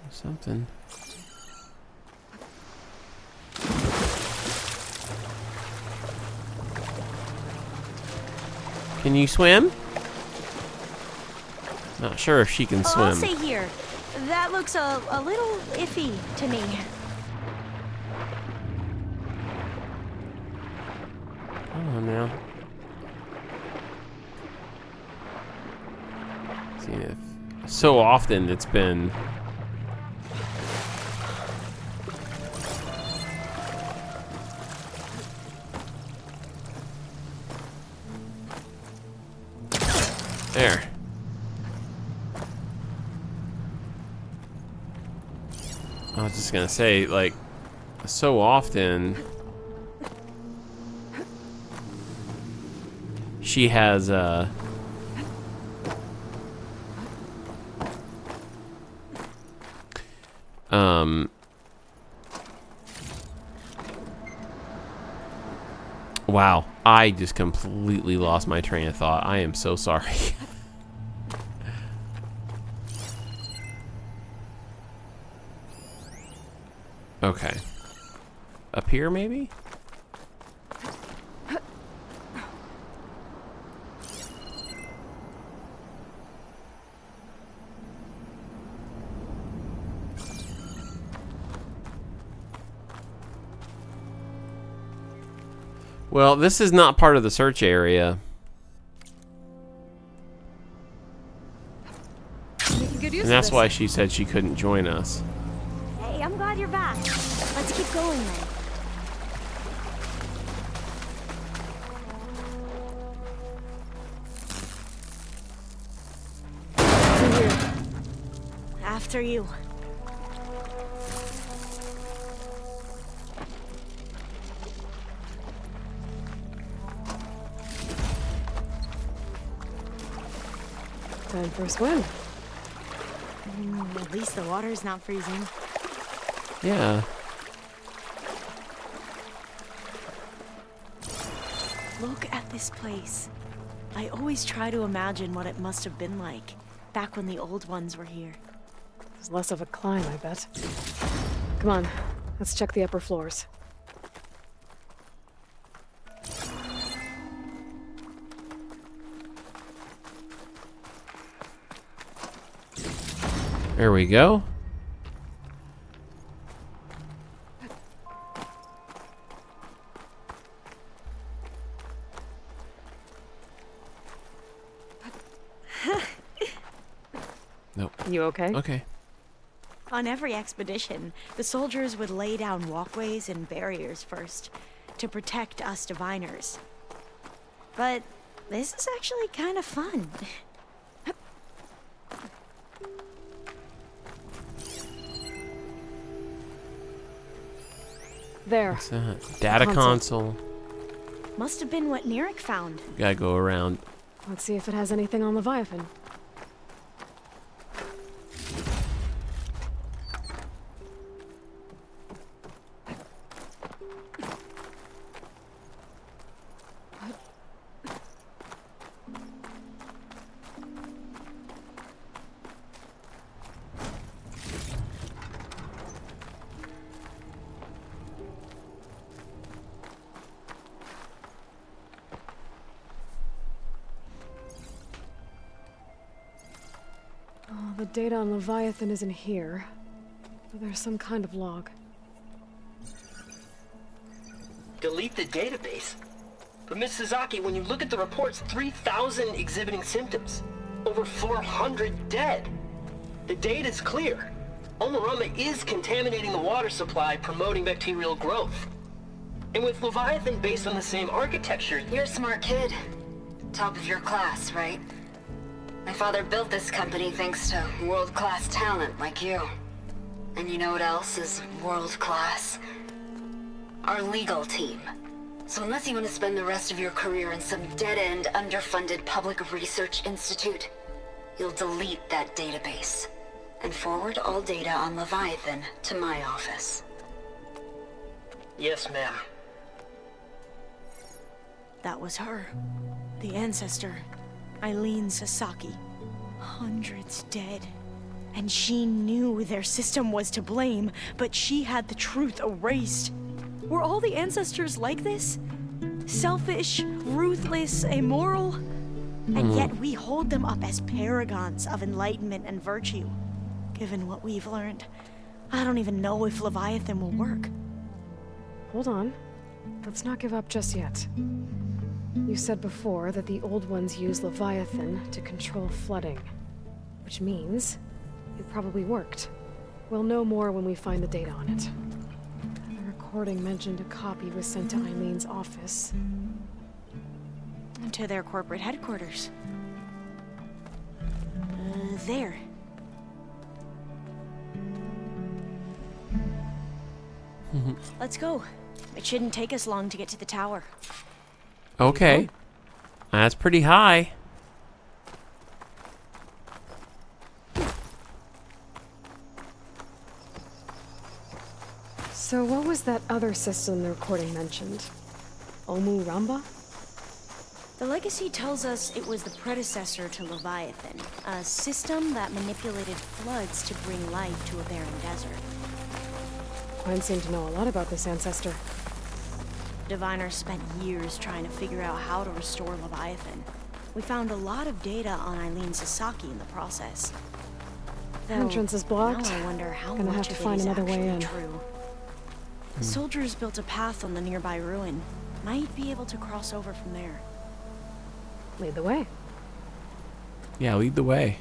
Something. Can you swim? Not sure if she can swim. I'll stay here. That looks a little iffy to me. Come on now. See if so often it's been there. I was just gonna say, like, so often she has wow, I just completely lost my train of thought. I am so sorry. Okay. Up here, maybe? Well, this is not part of the search area. And that's why she said she couldn't join us. Hey, I'm glad you're back. Let's keep going then. After you. Time for a swim. At least the water's not freezing. Yeah. Look at this place. I always try to imagine what it must have been like back when the old ones were here. It's less of a climb, I bet. Come on, let's check the upper floors. There we go. Nope. You okay? Okay. On every expedition, the soldiers would lay down walkways and barriers first to protect us diviners. But this is actually kind of fun. There. What's that? Data console. Must have been what Neric found. Gotta go around. Let's see if it has anything on Leviathan. The data on Leviathan isn't here, but there's some kind of log. Delete the database? But Miss Sasaki, when you look at the reports, 3,000 exhibiting symptoms. Over 400 dead. The data's clear. Omarama is contaminating the water supply, promoting bacterial growth. And with Leviathan based on the same architecture... You're a smart kid. Top of your class, right? My father built this company thanks to world-class talent like you. And you know what else is world-class? Our legal team. So unless you want to spend the rest of your career in some dead-end, underfunded public research institute, you'll delete that database and forward all data on Leviathan to my office. Yes, ma'am. That was her. The ancestor. Eileen Sasaki. Hundreds dead. And she knew their system was to blame, but she had the truth erased. Were all the ancestors like this? Selfish, ruthless, immoral? And yet we hold them up as paragons of enlightenment and virtue. Given what we've learned, I don't even know if Leviathan will work. Hold on. Let's not give up just yet. You said before that the old ones use Leviathan to control flooding. Which means it probably worked. We'll know more when we find the data on it. The recording mentioned a copy was sent to Eileen's office. To their corporate headquarters. There. Let's go. It shouldn't take us long to get to the tower. Okay. That's pretty high. So what was that other system the recording mentioned? Omu Ramba? The legacy tells us it was the predecessor to Leviathan, a system that manipulated floods to bring life to a barren desert. Gwen seemed to know a lot about this ancestor. Diviners spent years trying to figure out how to restore Leviathan. We found a lot of data on Eileen Sasaki in the process. Though, Entrance is blocked. Now I wonder how Gonna much have to of find it is another way actually in. true. The soldiers built a path on the nearby ruin. Might be able to cross over from there. Lead the way. Yeah, lead the way.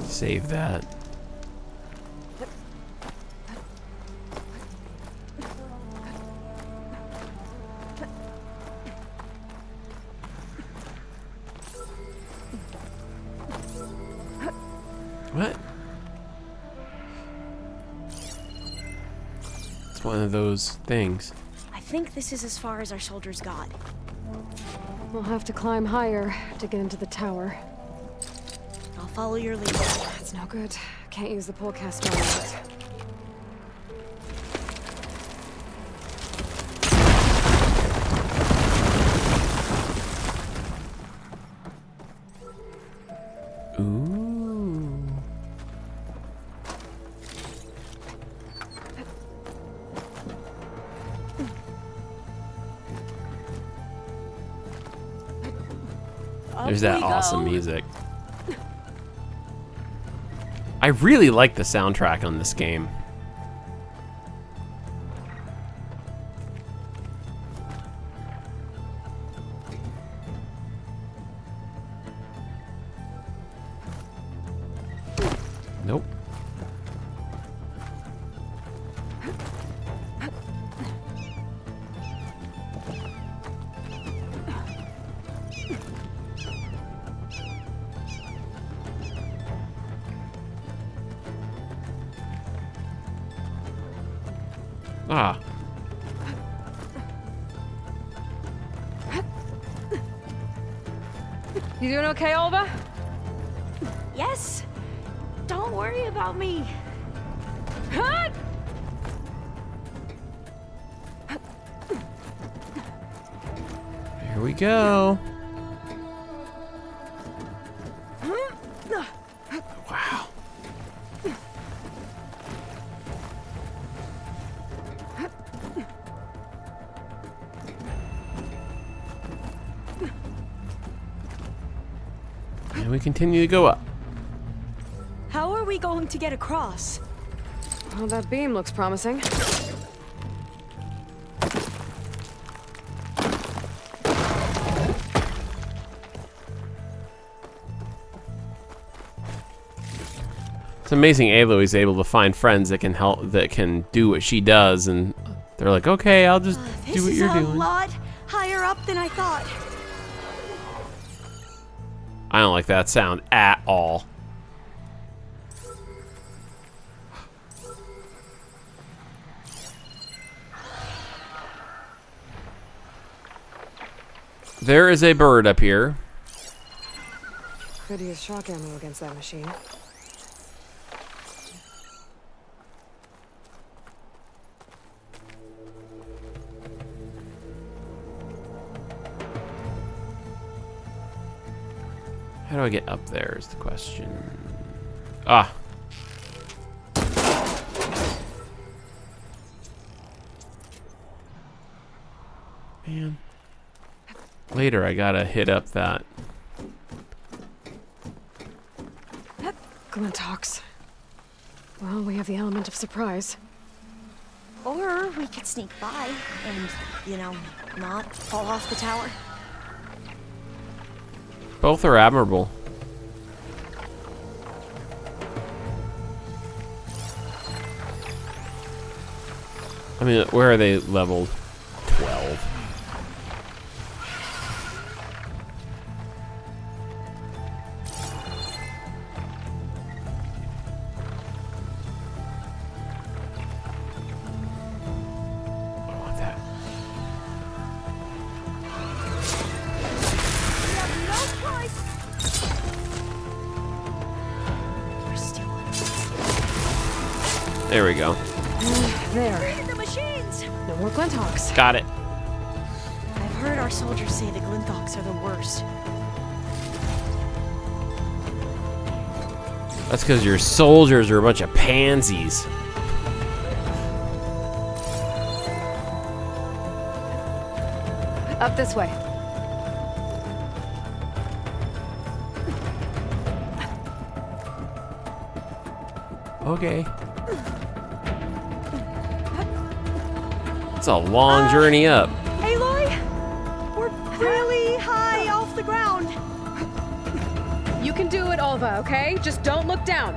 Save that. What? It's one of those things. I think this is as far as our soldiers got. We'll have to climb higher to get into the tower. I'll follow your lead. That's no good. Can't use the pole caster on it. Ooh. There's that awesome music. I really like the soundtrack on this game. Nope. Ah. You doing okay, Alva? Yes. Don't worry about me. Huh? Here we go. Wow. And we continue to go up. How are we going to get across? Well, that beam looks promising. It's amazing Aloy is able to find friends that can help, that can do what she does, and they're like, okay, I'll just do what you're doing. This is a lot higher up than I thought. I don't like that sound at all. There is a bird up here. Could use shock ammo against that machine. How do I get up there is the question. Ah. Man. Later I gotta hit up that. Glinthawks. Well, we have the element of surprise. Or we could sneak by and, you know, not fall off the tower. Both are admirable. I mean, where are they leveled? 12. There we go. There. The machines! No more Glinthawks. Got it. I've heard our soldiers say the Glinthawks are the worst. That's because your soldiers are a bunch of pansies. Up this way. Okay. It's a long journey up. Aloy, we're really high off the ground. You can do it, Alva, okay? Just don't look down.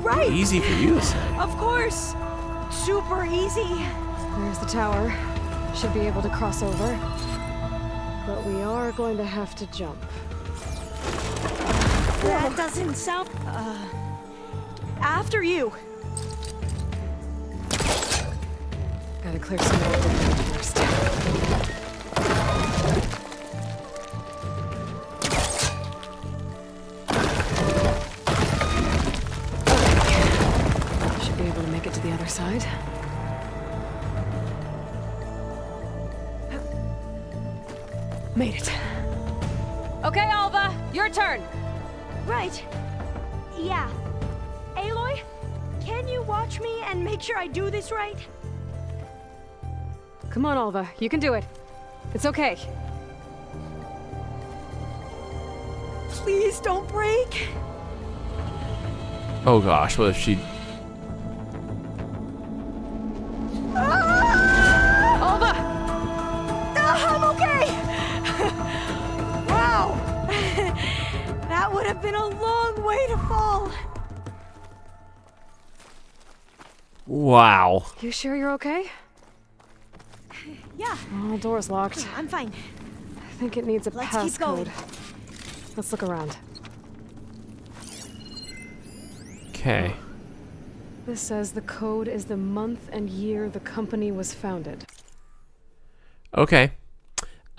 Right. Easy for you to say. Of course. Super easy. There's the tower. Should be able to cross over. But we are going to have to jump. That doesn't sound... After you. Gotta clear some more debris first. Okay. Should be able to make it to the other side. Made it. Okay, Alva, your turn. Right. Yeah. Aloy, can you watch me and make sure I do this right? Come on, Alva. You can do it. It's okay. Please don't break. Oh gosh, what if she... Alva! I'm okay! Wow! That would have been a long way to fall. Wow. You sure you're okay? Yeah. Oh, door's locked. I'm fine. I think it needs a Let's keep going. passcode. Let's look around. Okay. This says the code is the month and year the company was founded. Okay.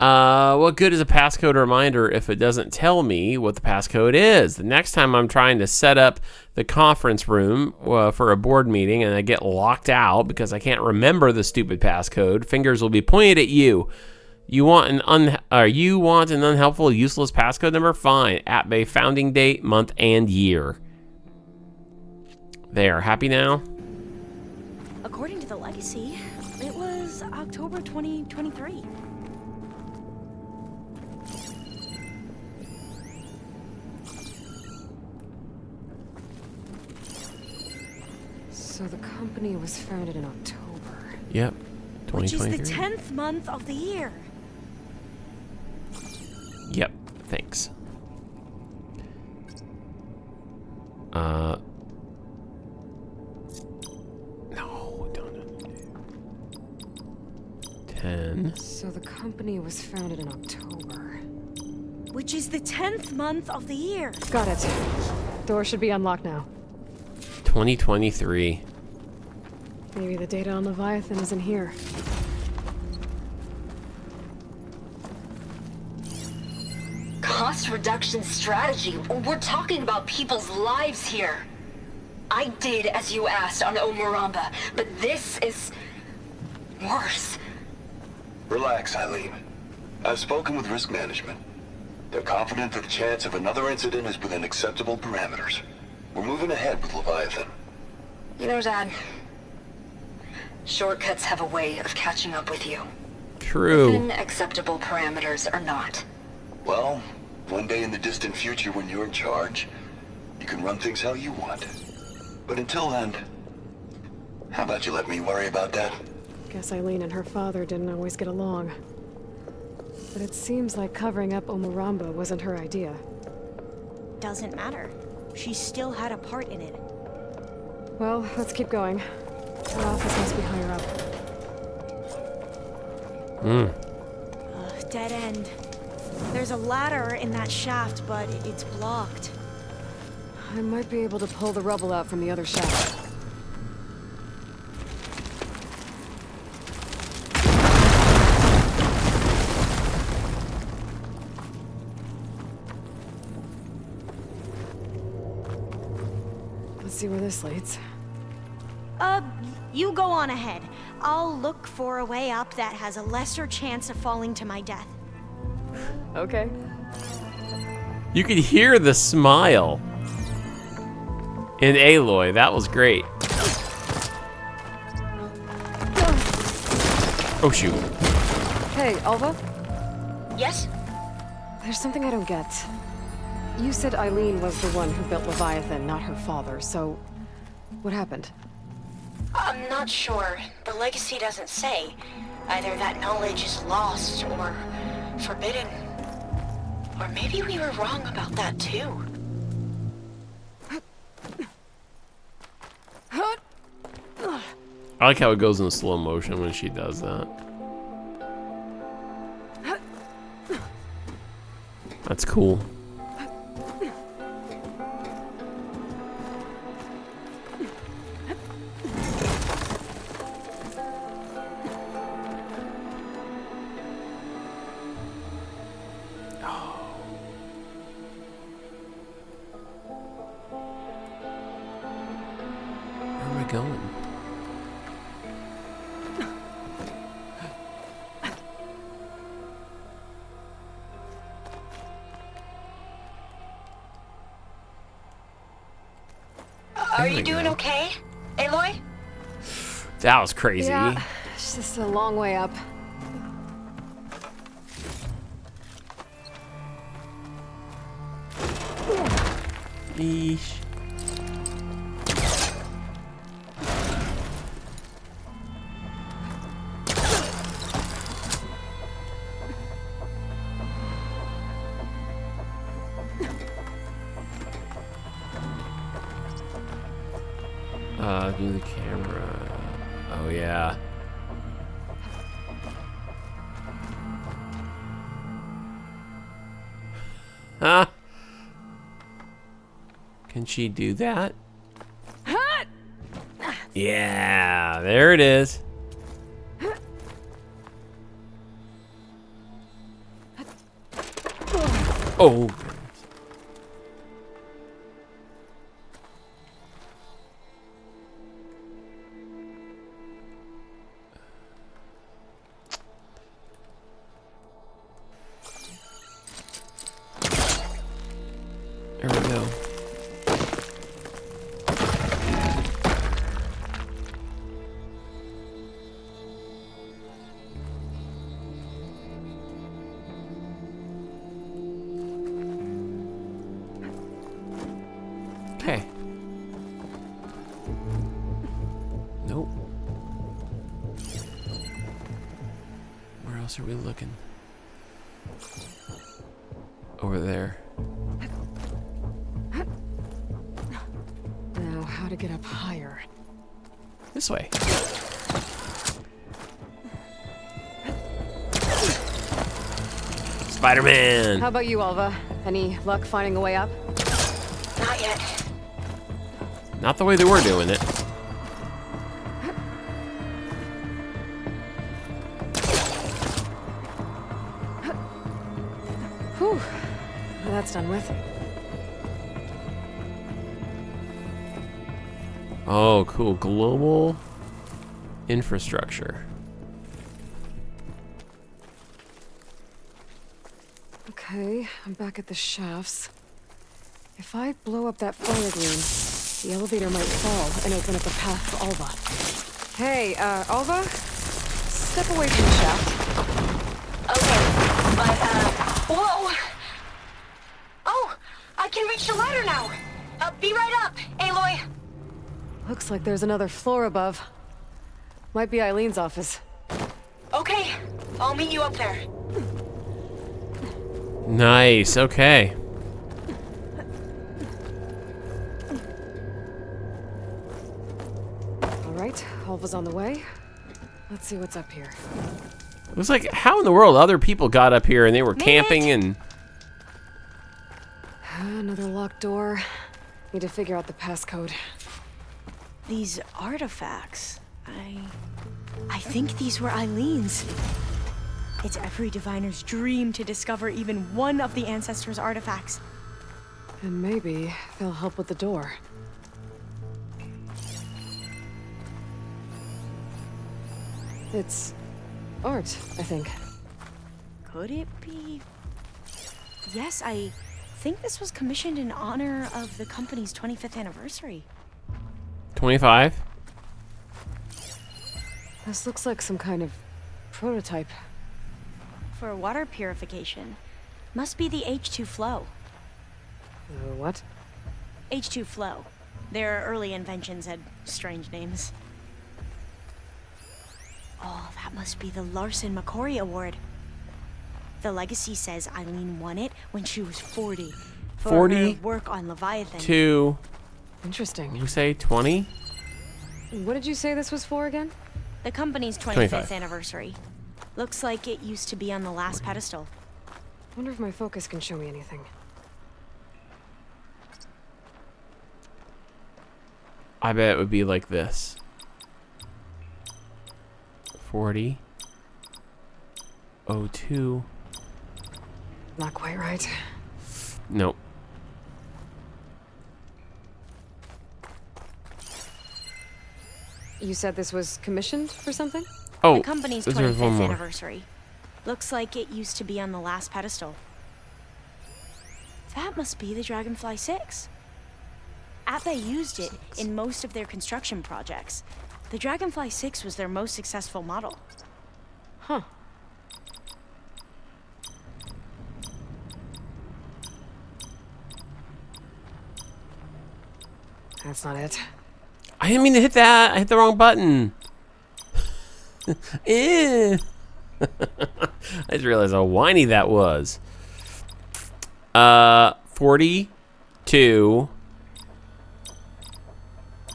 What good is a passcode reminder if it doesn't tell me what the passcode is? The next time I'm trying to set up the conference room for a board meeting and I get locked out because I can't remember the stupid passcode, fingers will be pointed at you. You want an unhelpful, useless passcode number? Fine. At Bay founding date, month, and year. There. Happy now? According to the legacy, it was October 2023. So the company was founded in October. Yep. Which is 2023. the 10th month of the year. Yep. Thanks. No, don't. 10. So the company was founded in October. Which is the 10th month of the year. Got it. Door should be unlocked now. 2023. Maybe the data on Leviathan is in here. Cost reduction strategy. We're talking about people's lives here. I did as you asked on Omuramba, but this is worse. Relax, Eileen. I've spoken with risk management. They're confident that the chance of another incident is within acceptable parameters. We're moving ahead with Leviathan. You know, Dad, shortcuts have a way of catching up with you. True. Within acceptable parameters or not. Well, one day in the distant future when you're in charge, you can run things how you want. But until then, how about you let me worry about that? Guess Eileen and her father didn't always get along. But it seems like covering up Omuramba wasn't her idea. Doesn't matter. She still had a part in it. Well, let's keep going. Her office must be higher up. Dead end. There's a ladder in that shaft, but it's blocked. I might be able to pull the rubble out from the other shaft. Let's see where this leads. You go on ahead. I'll look for a way up that has a lesser chance of falling to my death. Okay. You could hear the smile in Aloy. That was great. Oh, shoot. Hey, Alva? Yes? There's something I don't get. You said Eileen was the one who built Leviathan, not her father, so what happened? I'm not sure. The legacy doesn't say. Either that knowledge is lost or forbidden. Or maybe we were wrong about that too. I like how it goes in slow motion when she does that. That's cool. it going? Are you doing okay, Aloy? That was crazy. Yeah, it's just a long way up. Eesh. Do the camera. Oh yeah. Huh? Can she do that? Yeah, there it is. Oh. There we go. Okay. Nope. Where else are we looking? Over there. Now, how to get up higher? This way. Spider-Man! How about you, Alva? Any luck finding a way up? Not yet. Not the way they were doing it. Whew. Well, that's done with. Oh, cool. Global infrastructure. Okay, I'm back at the shafts. If I blow up that fire gleam, the elevator might fall and open up a path for Alva. Hey, Alva? Step away from the shaft. Okay, but, whoa! Oh, I can reach the ladder now! Be right up, Aloy! Looks like there's another floor above. Might be Eileen's office. Okay, I'll meet you up there. Nice, okay. Alright, Alva's on the way. Let's see what's up here. It was like, how in the world other people got up here and they were camping and... Another locked door. Need to figure out the passcode. These artifacts, I think these were Eileen's. It's every diviner's dream to discover even one of the ancestors' artifacts. And maybe they'll help with the door. It's art, I think. Could it be? Yes, I think this was commissioned in honor of the company's 25th anniversary. 25? This looks like some kind of prototype. For water purification. Must be the H2 flow. What? H2 flow. Their early inventions had strange names. Oh, that must be the Larson McCory Award. The legacy says Eileen won it when she was 40. For 40? her work on Leviathan. To... Interesting. You say 20? What did you say this was for again? The company's 25th 25. anniversary. Looks like it used to be on the last pedestal. Wonder if my focus can show me anything. I bet it would be like this. 40. 02. Not quite right. Nope. You said this was commissioned for something? Oh, the company's there's one 25th more. anniversary. Looks like it used to be on the last pedestal. That must be the Dragonfly 6. Ape used it in most of their construction projects. The Dragonfly 6 was their most successful model. Huh. That's not it. I didn't mean to hit that. I hit the wrong button. Eh. I just realized how whiny that was. 42.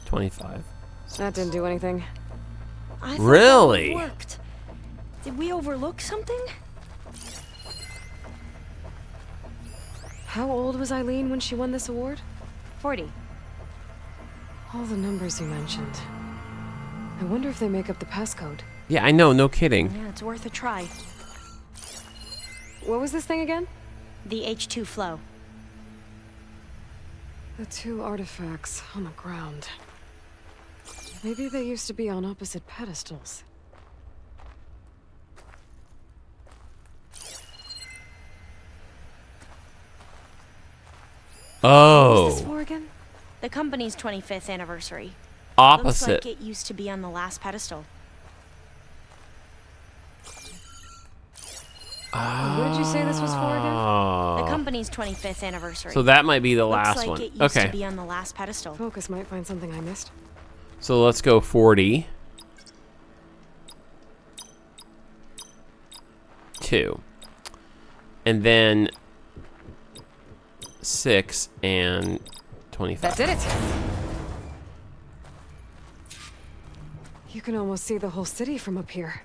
25. That didn't do anything. I thought Really? that worked. Did we overlook something? How old was Eileen when she won this award? 40. All the numbers you mentioned. I wonder if they make up the passcode. Yeah, I know. No kidding. Yeah, it's worth a try. What was this thing again? The H2 flow. The two artifacts on the ground. Maybe they used to be on opposite pedestals. Oh. What was this for again? The company's 25th anniversary. Opposite. Looks like it used to be on the last pedestal. What did you say this was for again? The company's 25th anniversary. So that might be the Looks last like one. It used Okay. to be on the last pedestal. Focus might find something I missed. So let's go 40. 2. And then 6 and 25. That did it! You can almost see the whole city from up here.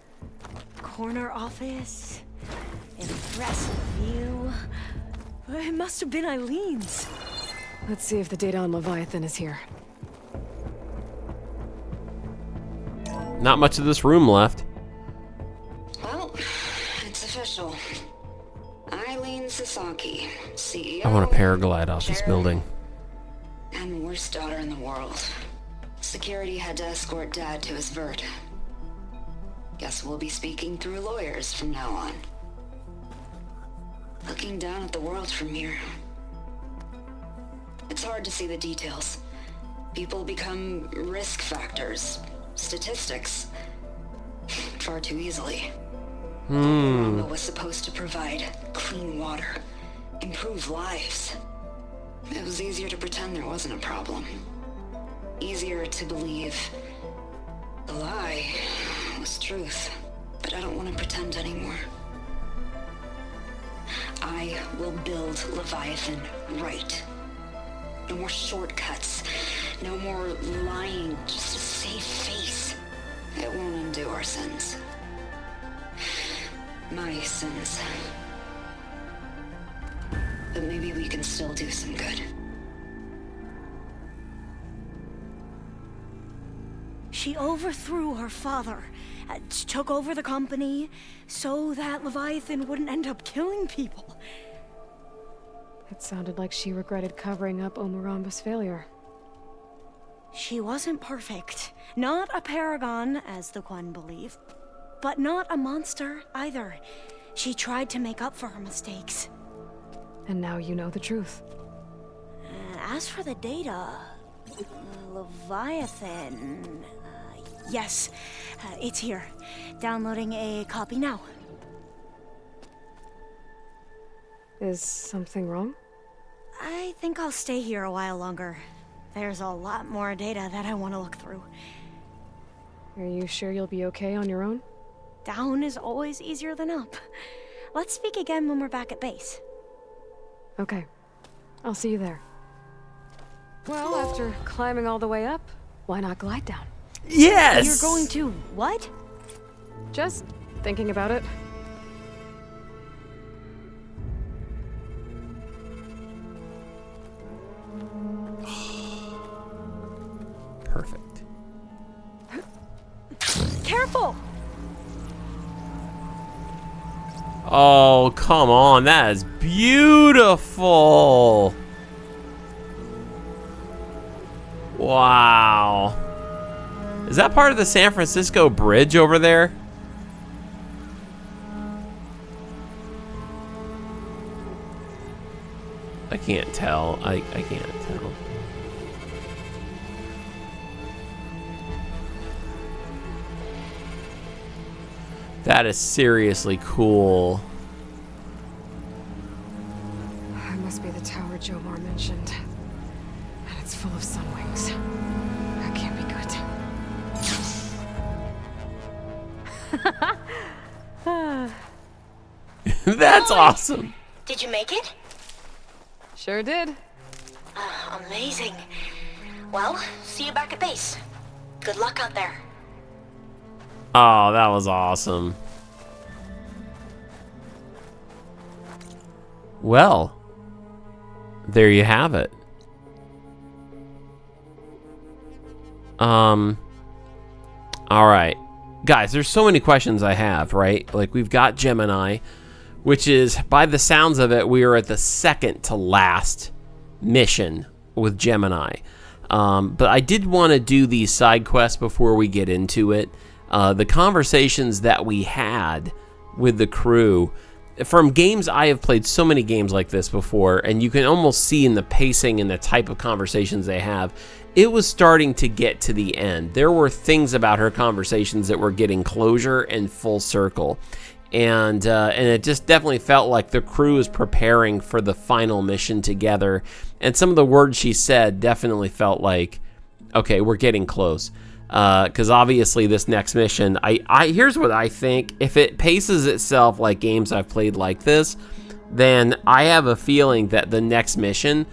Corner office. Impressive view. It must have been Eileen's. Let's see if the data on Leviathan is here. Not much of this room left. Well, it's official. Eileen Sasaki, CEO. I want to paraglide off this building. I'm the worst daughter in the world. Security had to escort Dad to his vert. Guess we'll be speaking through lawyers from now on. Looking down at the world from here. It's hard to see the details. People become risk factors, statistics, far too easily. Mama was supposed to provide clean water, improve lives. It was easier to pretend there wasn't a problem. Easier to believe the lie was truth. But I don't want to pretend anymore. I will build Leviathan right. No more shortcuts. No more lying just to save face. It won't undo our sins. My sins. But maybe we can still do some good. She overthrew her father, took over the company, so that Leviathan wouldn't end up killing people. It sounded like she regretted covering up Omoramba's failure. She wasn't perfect. Not a paragon, as the Quan believe. But not a monster, either. She tried to make up for her mistakes. And now you know the truth. As for the data... Leviathan... yes, it's here. Downloading a copy now. Is something wrong? I think I'll stay here a while longer. There's a lot more data that I want to look through. Are you sure you'll be okay on your own? Down is always easier than up. Let's speak again when we're back at base. Okay. I'll see you there. Well, after climbing all the way up, why not glide down? Yes! You're going to what? Just thinking about it. Perfect. Careful! Oh, come on. That is beautiful. Wow. Is that part of the San Francisco Bridge over there? I can't tell. I can't tell. That is seriously cool. It must be the tower Jomar mentioned. And it's full of sunwings. That can't be good. That's awesome. Did you make it? Sure did. Amazing. Well, see you back at base. Good luck out there. Oh, that was awesome. Well, there you have it. All right. Guys, there's so many questions I have, right? Like, we've got Gemini, which is, by the sounds of it, we are at the second to last mission with Gemini. But I did want to do these side quests before we get into it. The conversations that we had with the crew, from games, I have played so many games like this before, and you can almost see in the pacing and the type of conversations they have, it was starting to get to the end. There were things about her conversations that were getting closure and full circle. And it just definitely felt like the crew is preparing for the final mission together. And some of the words she said definitely felt like, okay, we're getting close. Because obviously this next mission, here's what I think. If it paces itself like games I've played like this, then I have a feeling that the next mission,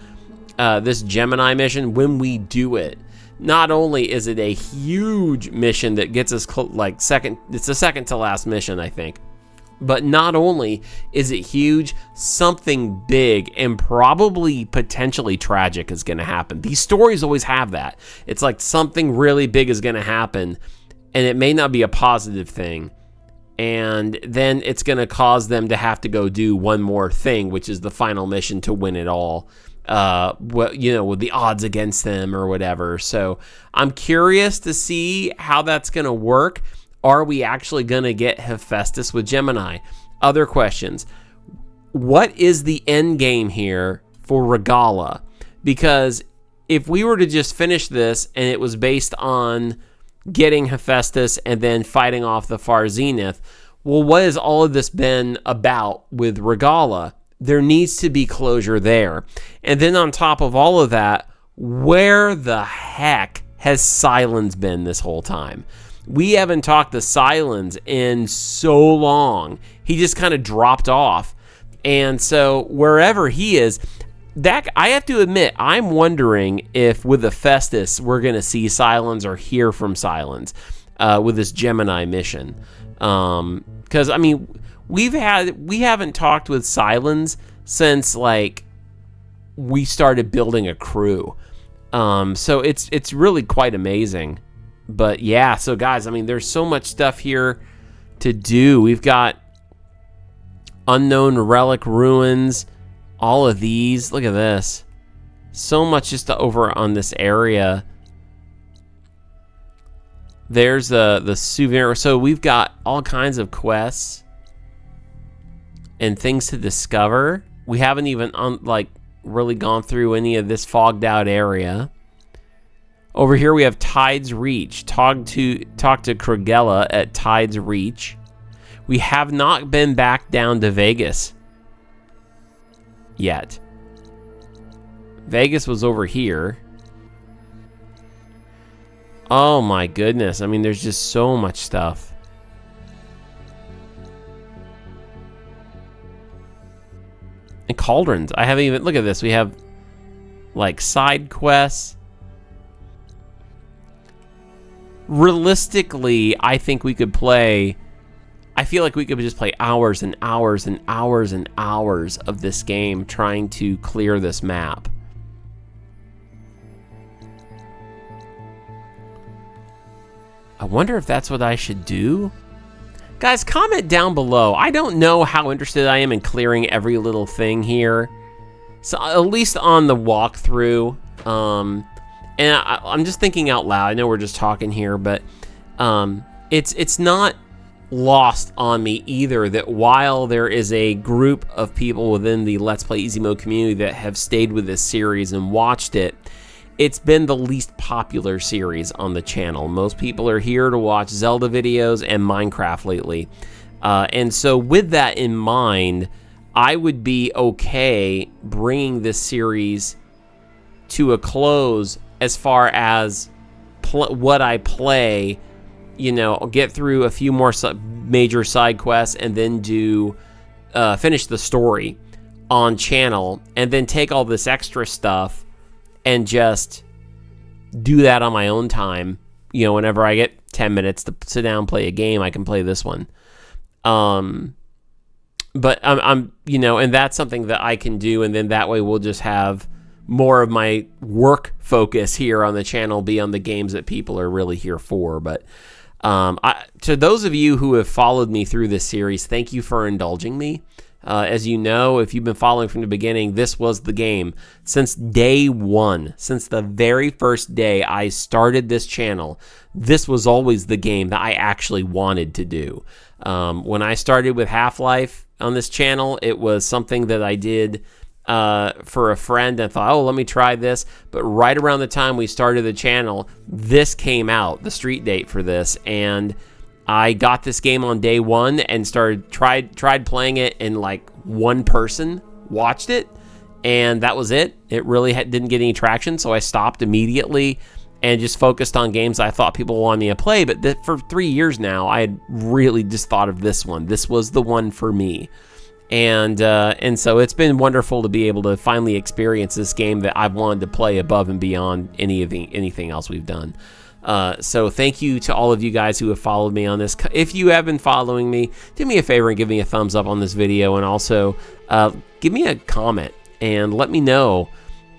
this Gemini mission, when we do it, not only is it a huge mission that gets us it's the second to last mission, I think. But not only is it huge, something big and probably potentially tragic is going to happen. These stories always have that. It's like something really big is going to happen, and it may not be a positive thing. And then it's going to cause them to have to go do one more thing, which is the final mission to win it all. With the odds against them or whatever. So I'm curious to see how that's going to work. Are we actually going to get Hephaestus with Gemini? Other questions. What is the end game here for Regala? Because if we were to just finish this and it was based on getting Hephaestus and then fighting off the Far Zenith, well, what has all of this been about with Regala? There needs to be closure there. And then on top of all of that, where the heck has Silence been this whole time? We haven't talked to Silence in so long. He just kind of dropped off. And so wherever he is, that I have to admit, I'm wondering if with the Festus, we're going to see Silence or hear from Silence with this Gemini mission. Because, I mean, we haven't talked with Silence since, like, we started building a crew. So it's really quite amazing. But yeah, so guys, I mean, there's so much stuff here to do. We've got unknown relic ruins, all of these. Look at this. So much just over on this area. There's the souvenir. So we've got all kinds of quests and things to discover. We haven't even really gone through any of this fogged out area. Over here we have Tide's Reach. Talk to Krugella at Tide's Reach. We have not been back down to Vegas yet. Vegas was over here. Oh my goodness. I mean, there's just so much stuff. And cauldrons. I haven't even... Look at this. We have, like, side quests. Realistically, I think we could play... I feel like we could just play hours and hours and hours and hours of this game trying to clear this map. I wonder if that's what I should do. Guys, comment down below. I don't know how interested I am in clearing every little thing here. So at least on the walkthrough, and I'm just thinking out loud. I know we're just talking here, but it's not lost on me either that while there is a group of people within the Let's Play Easy Mode community that have stayed with this series and watched it, it's been the least popular series on the channel. Most people are here to watch Zelda videos and Minecraft lately. And so with that in mind, I would be okay bringing this series to a close as far as what I play. You know, I'll get through a few more major side quests and then finish the story on channel, and then take all this extra stuff and just do that on my own time. You know, whenever I get 10 minutes to sit down and play a game, I can play this one. But I'm you know, and that's something that I can do, and then that way we'll just have more of my work focus here on the channel be on the games that people are really here for. But to those of you who have followed me through this series, thank you for indulging me. As you know, if you've been following from the beginning, this was the game. Since day one, since the very first day I started this channel, this was always the game that I actually wanted to do. When I started with Half-Life on this channel, it was something that I did for a friend and thought, oh, let me try this. But right around the time we started the channel, this came out, the street date for this, and I got this game on day one and tried playing it, and like one person watched it, and that was it. It really didn't get any traction, so I stopped immediately and just focused on games I thought people wanted me to play. But for 3 years now, I had really just thought of this one. This was the one for me. And so it's been wonderful to be able to finally experience this game that I've wanted to play above and beyond anything else we've done. So thank you to all of you guys who have followed me on this. If you have been following me, do me a favor and give me a thumbs up on this video, and also give me a comment and let me know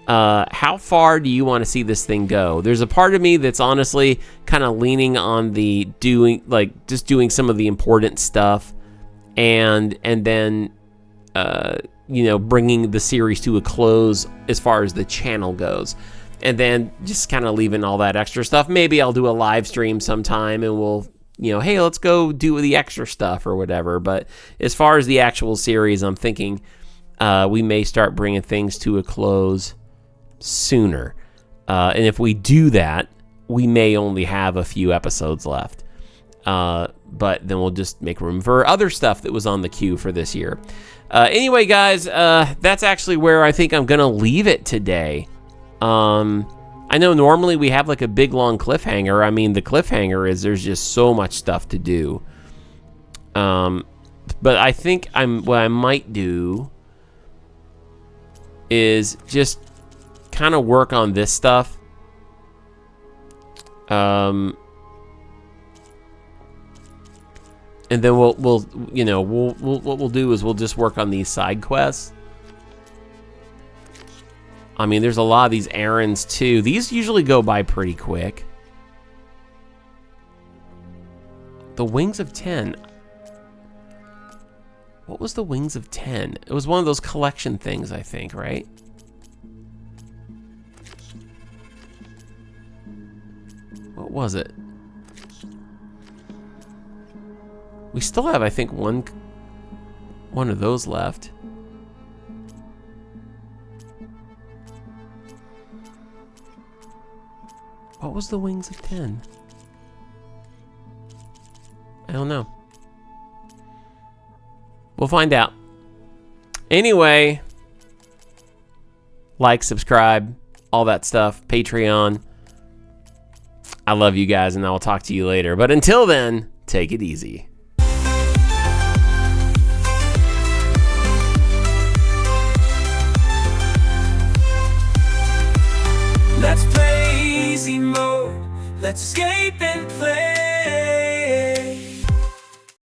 how far do you want to see this thing go. There's a part of me that's honestly kind of leaning on the just doing some of the important stuff, and then you know, bringing the series to a close as far as the channel goes. And then just kind of leaving all that extra stuff. Maybe I'll do a live stream sometime and we'll, you know, hey, let's go do the extra stuff or whatever. But as far as the actual series, I'm thinking we may start bringing things to a close sooner. And if we do that, we may only have a few episodes left. But then we'll just make room for other stuff that was on the queue for this year. Anyway, guys, that's actually where I think I'm going to leave it today. I know normally we have like a big long cliffhanger. I mean, the cliffhanger is there's just so much stuff to do. But I think what I might do is just kind of work on this stuff. And then what we'll do is we'll just work on these side quests. I mean, there's a lot of these errands too. These usually go by pretty quick. The Wings of 10. What was the Wings of 10? It was one of those collection things, I think, right? What was it? We still have, I think, one of those left. What was the Wings of 10? I don't know. We'll find out. Anyway, like, subscribe, all that stuff, Patreon. I love you guys, and I will talk to you later. But until then, take it easy.